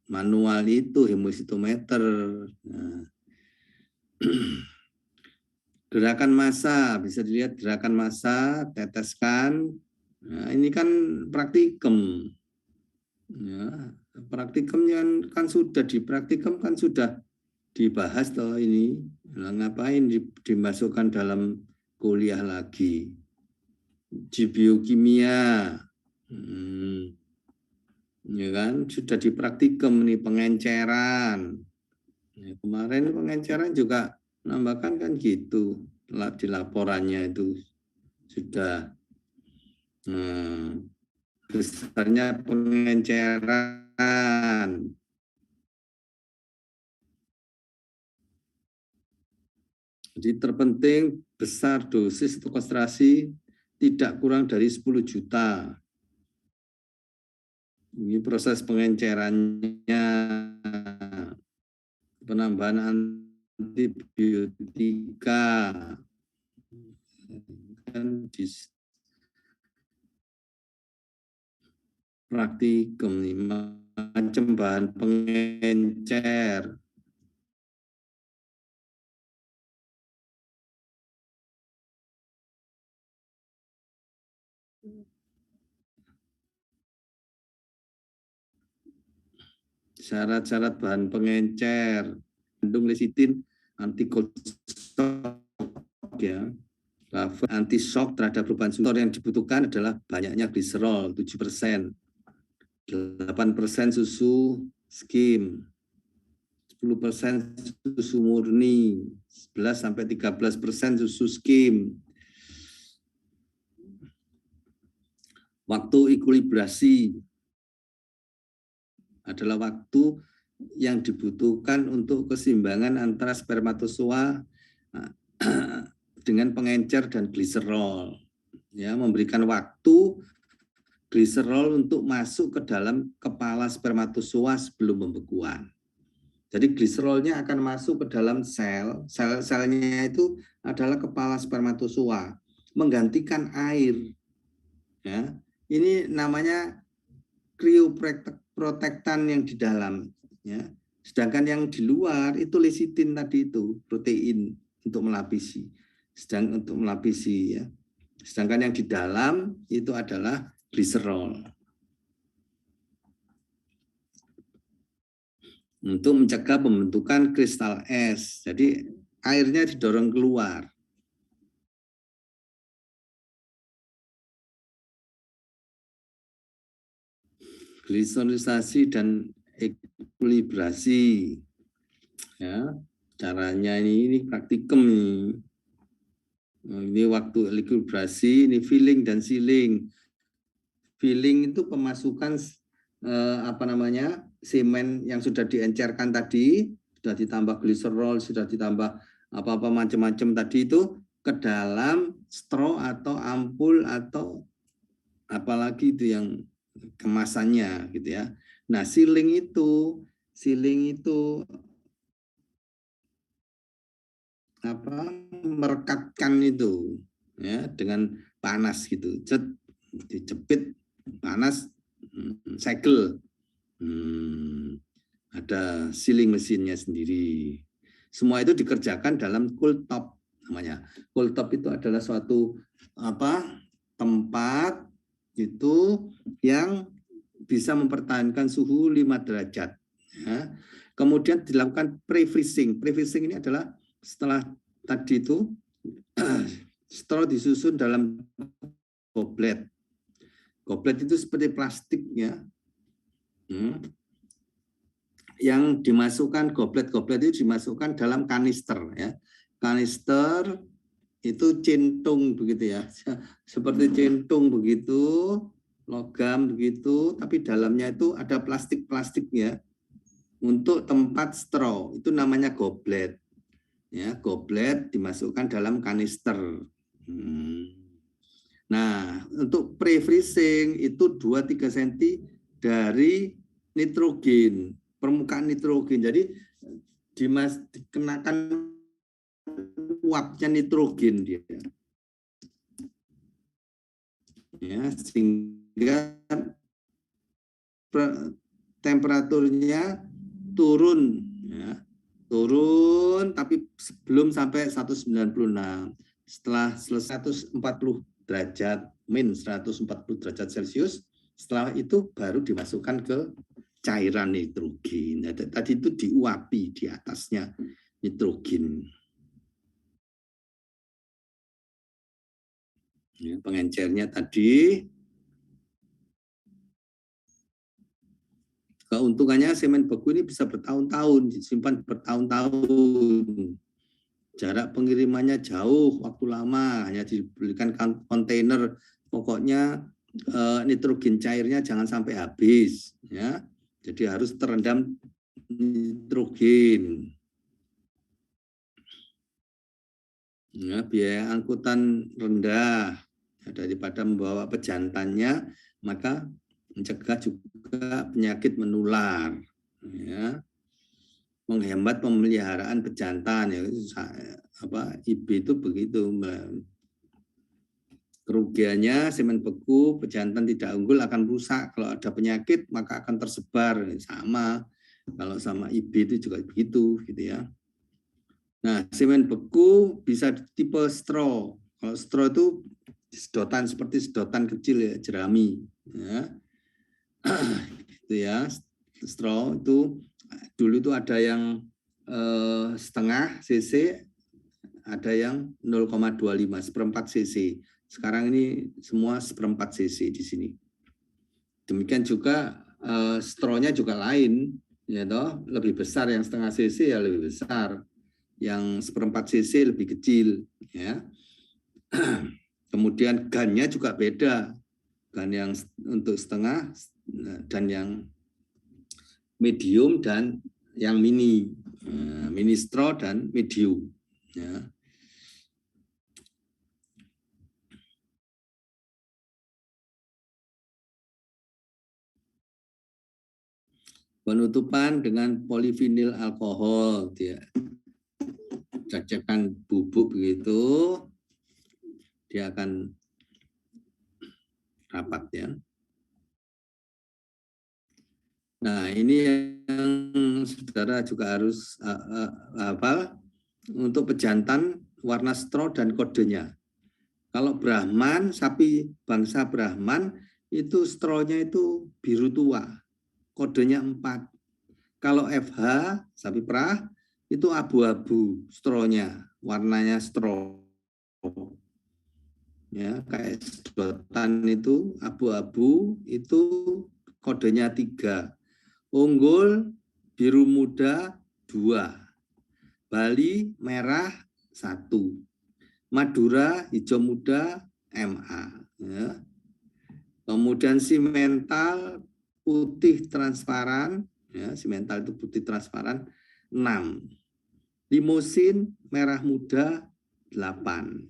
manual itu, hemositometer. Nah, gerakan massa, bisa dilihat gerakan massa, teteskan. Nah, ini kan praktikum. Ya, praktikum kan sudah di praktikum kan sudah dibahas toh ini. Nah, ngapain dimasukkan dalam kuliah lagi? Di biokimia. Ya kan sudah di praktikum nih pengenceran. Ya, kemarin pengenceran juga nambahkan kan gitu. Di laporannya itu sudah besarnya pengenceran. Jadi terpenting besar dosis atau konsentrasi tidak kurang dari 10 juta. Ini proses pengencerannya, penambahan antibiotika, kan di praktikum nih, macam bahan pengencer. Syarat-syarat bahan pengencer, mengandung lecitin, anti shock ya, anti shock terhadap perubahan suhu. Yang dibutuhkan adalah banyaknya gliserol 7%, 8% susu skim, 10% susu murni, 11-13% susu skim. Waktu ekuilibrasi adalah waktu yang dibutuhkan untuk keseimbangan antara spermatozoa dengan pengencer dan gliserol. Ya, memberikan waktu gliserol untuk masuk ke dalam kepala spermatozoa sebelum pembekuan. Jadi gliserolnya akan masuk ke dalam sel-selnya itu adalah kepala spermatozoa, menggantikan air. Ya, ini namanya krioprotektan yang di dalam. Ya. Sedangkan yang di luar itu lecitin tadi itu, protein untuk melapisi. Ya. Sedangkan yang di dalam itu adalah gliserol. Untuk mencegah pembentukan kristal es. Jadi airnya didorong keluar. Gliserolisasi dan ekuilibrasi. Ya, caranya ini praktikum nih. Ini waktu ekuilibrasi, ini filling dan sealing. Filling itu pemasukan semen yang sudah diencerkan tadi, sudah ditambah gliserol, sudah ditambah apa-apa macam-macam tadi itu ke dalam straw atau ampul atau apalagi itu yang kemasannya gitu ya. Nah, sealing itu merekatkan itu ya dengan panas gitu. Dijepit panas, segel. Ada sealing mesinnya sendiri. Semua itu dikerjakan dalam cool top namanya. Cool top itu adalah suatu tempat itu yang bisa mempertahankan suhu 5 derajat. Ya. Kemudian dilakukan pre-freezing. Pre-freezing ini adalah setelah tadi itu straw disusun dalam goblet. Goblet itu seperti plastik ya. Yang dimasukkan goblet-goblet itu dimasukkan dalam kanister ya. Kanister itu centung begitu ya. Seperti centung begitu, logam begitu, tapi dalamnya itu ada plastik-plastiknya untuk tempat straw. Itu namanya goblet. Ya, goblet dimasukkan dalam kanister. Nah, untuk pre-freezing itu 2-3 cm dari nitrogen, permukaan nitrogen. Jadi dikenakan uapnya nitrogen dia. Ya, sehingga temperaturnya turun, ya, turun tapi sebelum sampai 196. Setelah selesai 140 derajat, min 140 derajat Celcius, setelah itu baru dimasukkan ke cairan nitrogen. Nah, tadi itu diuapi di atasnya nitrogen. Ya, pengencernya tadi. Keuntungannya semen beku ini bisa bertahun-tahun, disimpan bertahun-tahun. Jarak pengirimannya jauh, waktu lama, hanya dibelikan kontainer. Pokoknya nitrogen cairnya jangan sampai habis, ya. Jadi harus terendam nitrogen. Ya, biaya angkutan rendah daripada membawa pejantannya, maka mencegah juga penyakit menular, ya. Menghemat pemeliharaan pejantan, ya, IB itu begitu. Kerugiannya semen beku pejantan tidak unggul akan rusak, kalau ada penyakit maka akan tersebar, sama kalau sama IB itu juga begitu, gitu ya. Nah, semen beku bisa tipe straw. Kalau straw itu sedotan seperti sedotan kecil, ya, jerami, ya. Itu ya, straw itu dulu itu ada yang setengah cc, ada yang 0,25 seperempat cc. Sekarang ini semua seperempat cc di sini. Demikian juga straw-nya juga lain, ya toh, lebih besar yang setengah cc ya lebih besar, yang seperempat cc lebih kecil, ya. Kemudian gannya juga beda, gan yang untuk setengah dan yang medium dan yang mini, mini straw dan medium, ya. Penutupan dengan polivinil alkohol, dia cecekan bubuk begitu, dia akan rapat, ya. Nah, ini yang saudara juga harus hafal untuk pejantan, warna straw dan kodenya. Kalau Brahman, sapi bangsa Brahman, itu straw-nya itu biru tua, kodenya 4. Kalau FH, sapi perah, itu abu-abu straw-nya, warnanya straw. Ya, kayak sedotan itu abu-abu, itu kodenya 3. Unggul, biru muda 2. Bali merah 1. Madura hijau muda MA. Ya. Kemudian simental putih transparan, ya, simental itu putih transparan 6. Limosin merah muda 8.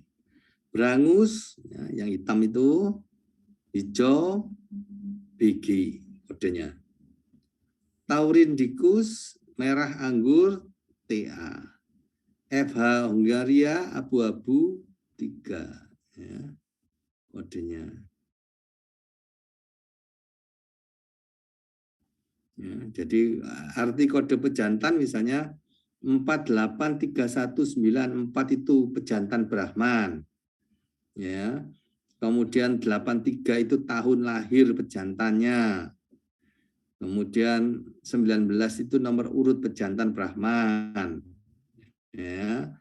Brangus, ya, yang hitam itu hijau BG kodenya. Taurindicus merah anggur TA. FH Hungaria abu-abu 3, ya, kodenya. Ya, jadi arti kode pejantan misalnya 483194 itu pejantan Brahman, ya. Kemudian 83 itu tahun lahir pejantannya. Kemudian 19 itu nomor urut pejantan Brahman, ya.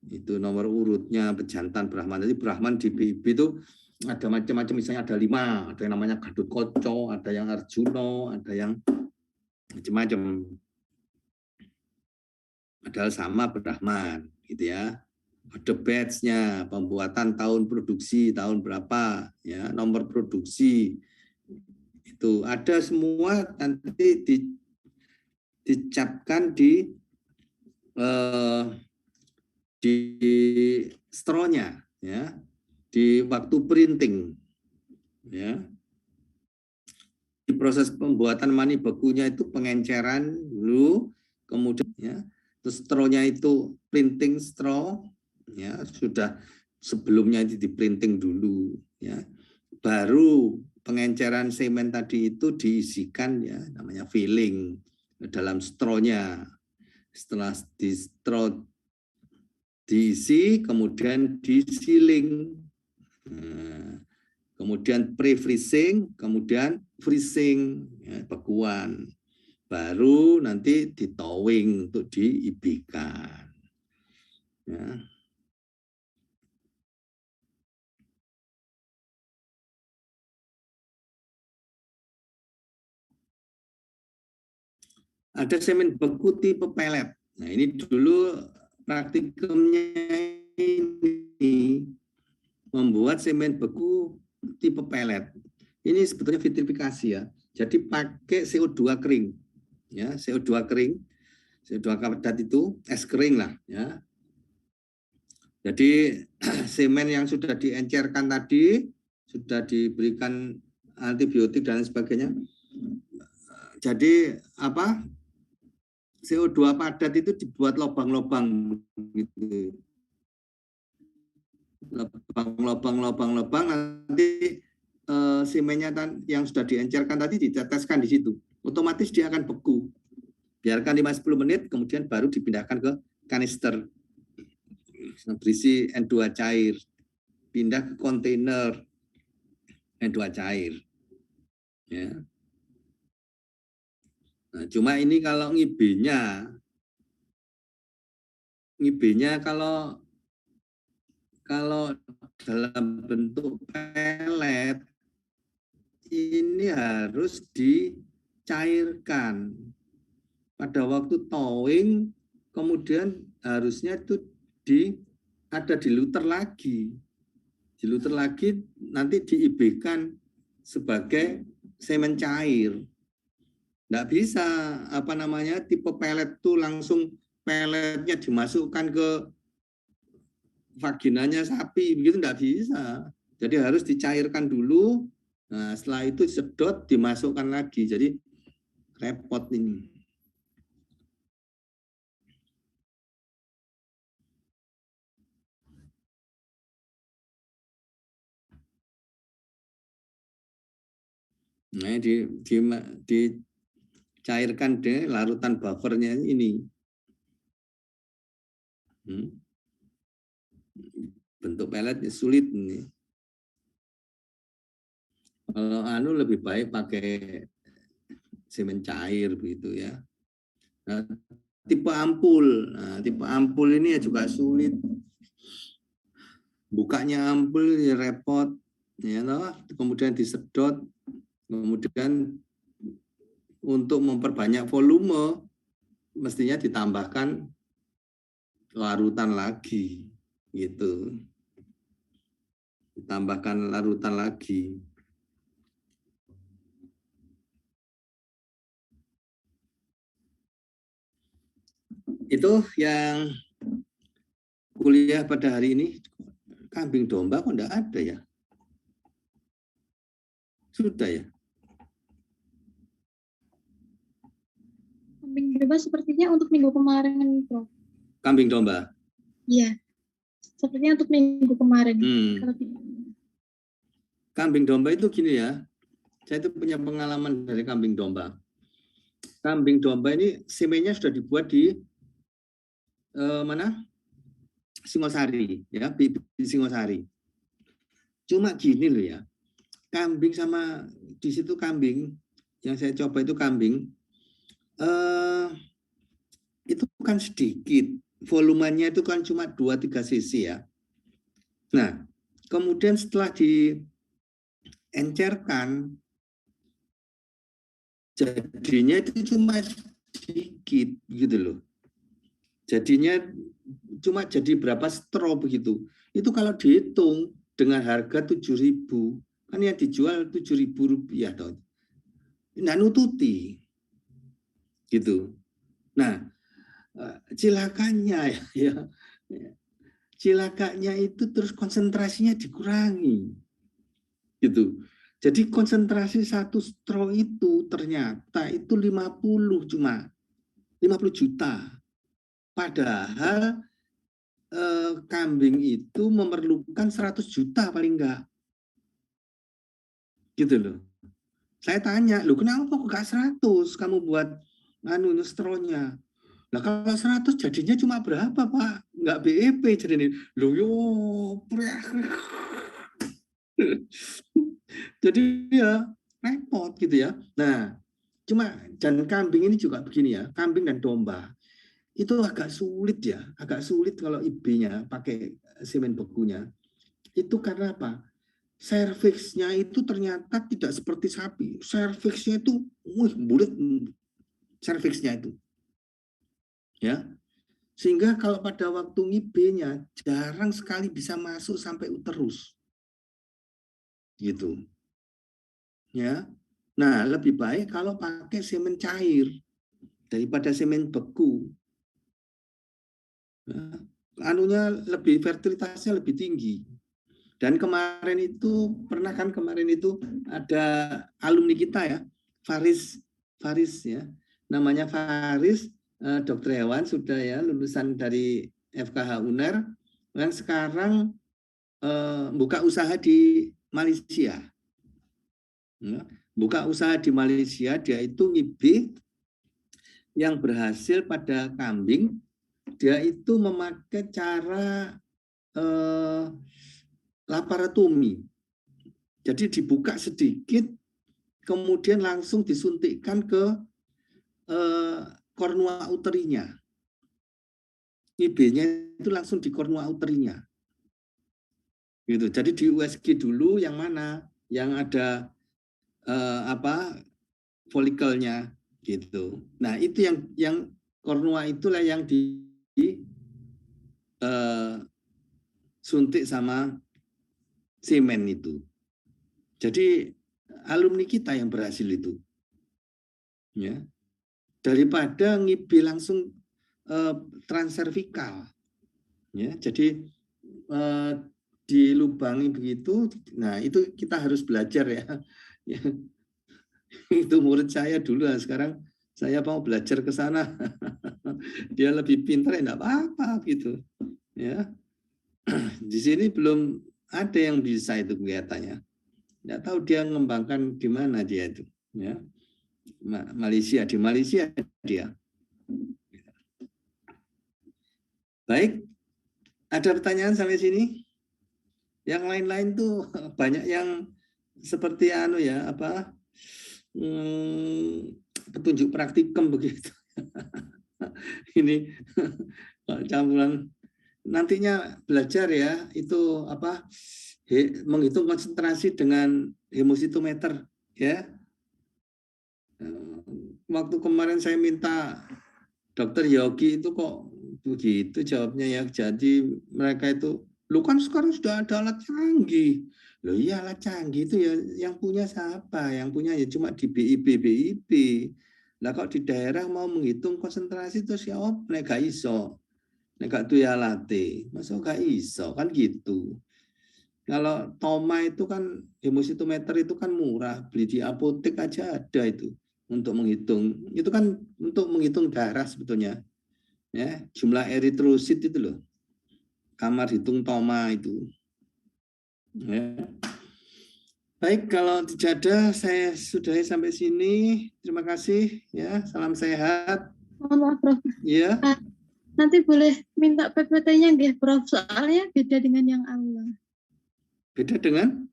Itu nomor urutnya pejantan Brahman. Jadi Brahman di BIB itu ada macam-macam, misalnya ada 5, ada yang namanya Gadut Koco, ada yang Arjuno, ada yang macam-macam. Padahal sama Brahman, gitu ya. Ada batch-nya, pembuatan tahun produksi, tahun berapa, ya, nomor produksi. Itu ada semua, nanti dicapkan di straw-nya, ya, di waktu printing, ya. Di proses pembuatan mani bekunya itu pengenceran dulu, kemudian, ya, terus straw-nya itu printing straw, ya, sudah sebelumnya itu di printing dulu, ya, baru pengenceran semen tadi itu diisikan ya namanya filling dalam straw-nya. Setelah di straw diisi, kemudian disiling. Kemudian pre-freezing, kemudian freezing, ya, bekuan. Baru nanti ditowing untuk diibikan. Ya. Ada semen beku tipe pelet. Nah, ini dulu praktikumnya ini membuat semen beku tipe pelet. Ini sebetulnya vitrifikasi ya. Jadi pakai CO2 kering. Ya, CO2 kering. CO2 padat itu es kering lah ya. Jadi semen yang sudah diencerkan tadi, sudah diberikan antibiotik dan sebagainya. Jadi apa? CO2 padat itu dibuat lubang-lubang gitu. Lubang-lubang nanti semennya yang sudah diencerkan tadi diteteskan di situ. Otomatis dia akan beku. Biarkan 5-10 menit, kemudian baru dipindahkan ke kanister berisi N2 cair. Pindah ke kontainer N2 cair. Ya. Nah, cuma ini kalau ngibenya kalau dalam bentuk pelet ini harus dicairkan pada waktu towing, kemudian harusnya itu ada diluter lagi nanti diibikan sebagai semen cair. Nggak bisa tipe pelet tuh langsung peletnya dimasukkan ke vaginanya sapi, begitu nggak bisa. Jadi harus dicairkan dulu. Nah, setelah itu sedot dimasukkan lagi. Jadi repot ini. Nah, dicairkan deh larutan buffernya ini. Bentuk peletnya sulit ini. Kalau lebih baik pakai semen cair begitu ya. Nah, tipe ampul. Nah, tipe ampul ini ya juga sulit. Bukanya ampul ya repot, ya toh. Kemudian disedot, kemudian untuk memperbanyak volume mestinya ditambahkan larutan lagi, gitu. Ditambahkan larutan lagi. Itu yang kuliah pada hari ini. Kambing domba kok enggak ada ya? Sudah ya? Kambing domba sepertinya untuk minggu kemarin, Prof. Kambing domba? Iya, sepertinya untuk minggu kemarin. Kambing domba itu gini ya, saya itu punya pengalaman dari kambing domba. Kambing domba ini semennya sudah dibuat di mana? Singosari, ya, di Singosari. Cuma gini loh ya, kambing sama di situ kambing yang saya coba itu kambing itu kan sedikit, volumenya itu kan cuma 2-3 cc ya. Nah, kemudian setelah diencerkan, jadinya itu cuma sedikit gitu loh. Jadinya cuma jadi berapa straw begitu. Itu kalau dihitung dengan harga 7.000, kan yang dijual 7.000 rupiah toh. Nggak nututi. Gitu. Nah, cilakanya ya. Cilakanya itu terus konsentrasinya dikurangi. Gitu. Jadi konsentrasi satu straw itu ternyata itu 50 cuma 50 juta. Padahal kambing itu memerlukan 100 juta paling enggak. Gitu loh. Saya tanya, "Loh kenapa kok nggak 100 kamu buat stronya?" Lah kalau 100 jadinya cuma berapa, Pak? Nggak BEP jadinya. Loh yo. Jadi ya repot gitu ya. Nah, cuma dan kambing ini juga begini ya, kambing dan domba itu agak sulit ya, agak sulit kalau IB-nya pakai semen bekunya. Itu karena apa? Serviksnya itu ternyata tidak seperti sapi. Serviksnya itu, bulat serviksnya itu. Ya, sehingga kalau pada waktu ngib-nya jarang sekali bisa masuk sampai uterus. Gitu. Ya. Nah, lebih baik kalau pakai semen cair daripada semen beku. Nah, anunya lebih fertilitasnya lebih tinggi. Dan kemarin itu pernah kan kemarin itu ada alumni kita ya, Faris ya, namanya Faris, dokter hewan sudah ya lulusan dari FKH UNER, dan sekarang buka usaha di Malaysia. Ya, buka usaha di Malaysia, dia itu ngibik yang berhasil pada kambing, dia itu memakai cara laparotomi. Jadi dibuka sedikit, kemudian langsung disuntikkan ke kornua uterinya. IB-nya itu langsung di kornua uterinya. Gitu. Jadi di USG dulu yang mana? Yang ada folikelnya gitu. Nah, itu yang kornua itulah yang suntik sama semen itu. Jadi alumni kita yang berhasil itu. Ya. Daripada ngibi langsung transservikal. Ya, jadi dilubangi begitu. Nah, itu kita harus belajar ya. Ya. Itu murid saya dulu, sekarang saya mau belajar ke sana. Dia lebih pintar ya enggak apa-apa gitu. Ya. Di sini belum ada yang bisa itu kelihatannya. Enggak tahu dia mengembangkan di mana dia itu, ya. Malaysia, di Malaysia dia. Baik, ada pertanyaan sampai sini? Yang lain-lain tuh banyak yang seperti petunjuk praktikum begitu. Ini campuran. Nantinya belajar ya itu menghitung konsentrasi dengan hemositometer ya. Waktu kemarin saya minta Dokter Yogi itu kok begitu jawabnya ya. Jadi mereka itu, lu kan sekarang sudah ada alat canggih. Loh iya alat canggih itu ya yang punya siapa? Yang punya ya cuma di BIP. Lah kok di daerah mau menghitung konsentrasi itu siapa? Nek gak iso. Nek gak tuh ya late. Masa gak iso kan gitu. Kalau Toma itu kan hemositometer itu kan murah, beli di apotek aja ada itu untuk menghitung. Itu kan untuk menghitung darah sebetulnya. Ya, jumlah eritrosit itu loh. Kamar hitung Toma itu. Ya. Baik, kalau tidak ada saya sudahi sampai sini. Terima kasih ya. Salam sehat. Mohon maaf, Prof. Ya. Nanti boleh minta PPT-nya nggih, Prof. Soalnya beda dengan yang aula. Beda dengan?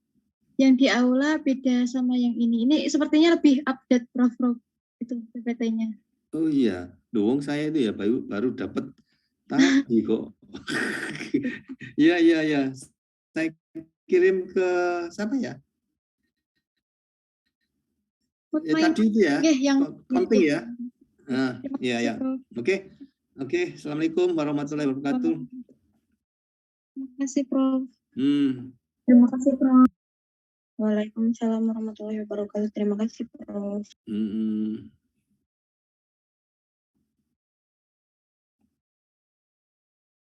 Yang di aula beda sama yang ini. Ini sepertinya lebih update, Prof. Itu PPT-nya. Oh iya, doang saya itu ya baru dapat tadi kok. Iya. Saya kirim ke siapa ya? Ya tadi itu ya, yang konting ya. Nah, iya. Oke. Assalamualaikum warahmatullahi wabarakatuh. Terima kasih, Prof. Terima kasih, Prof. Waalaikumsalam warahmatullahi wabarakatuh. Terima kasih, Prof.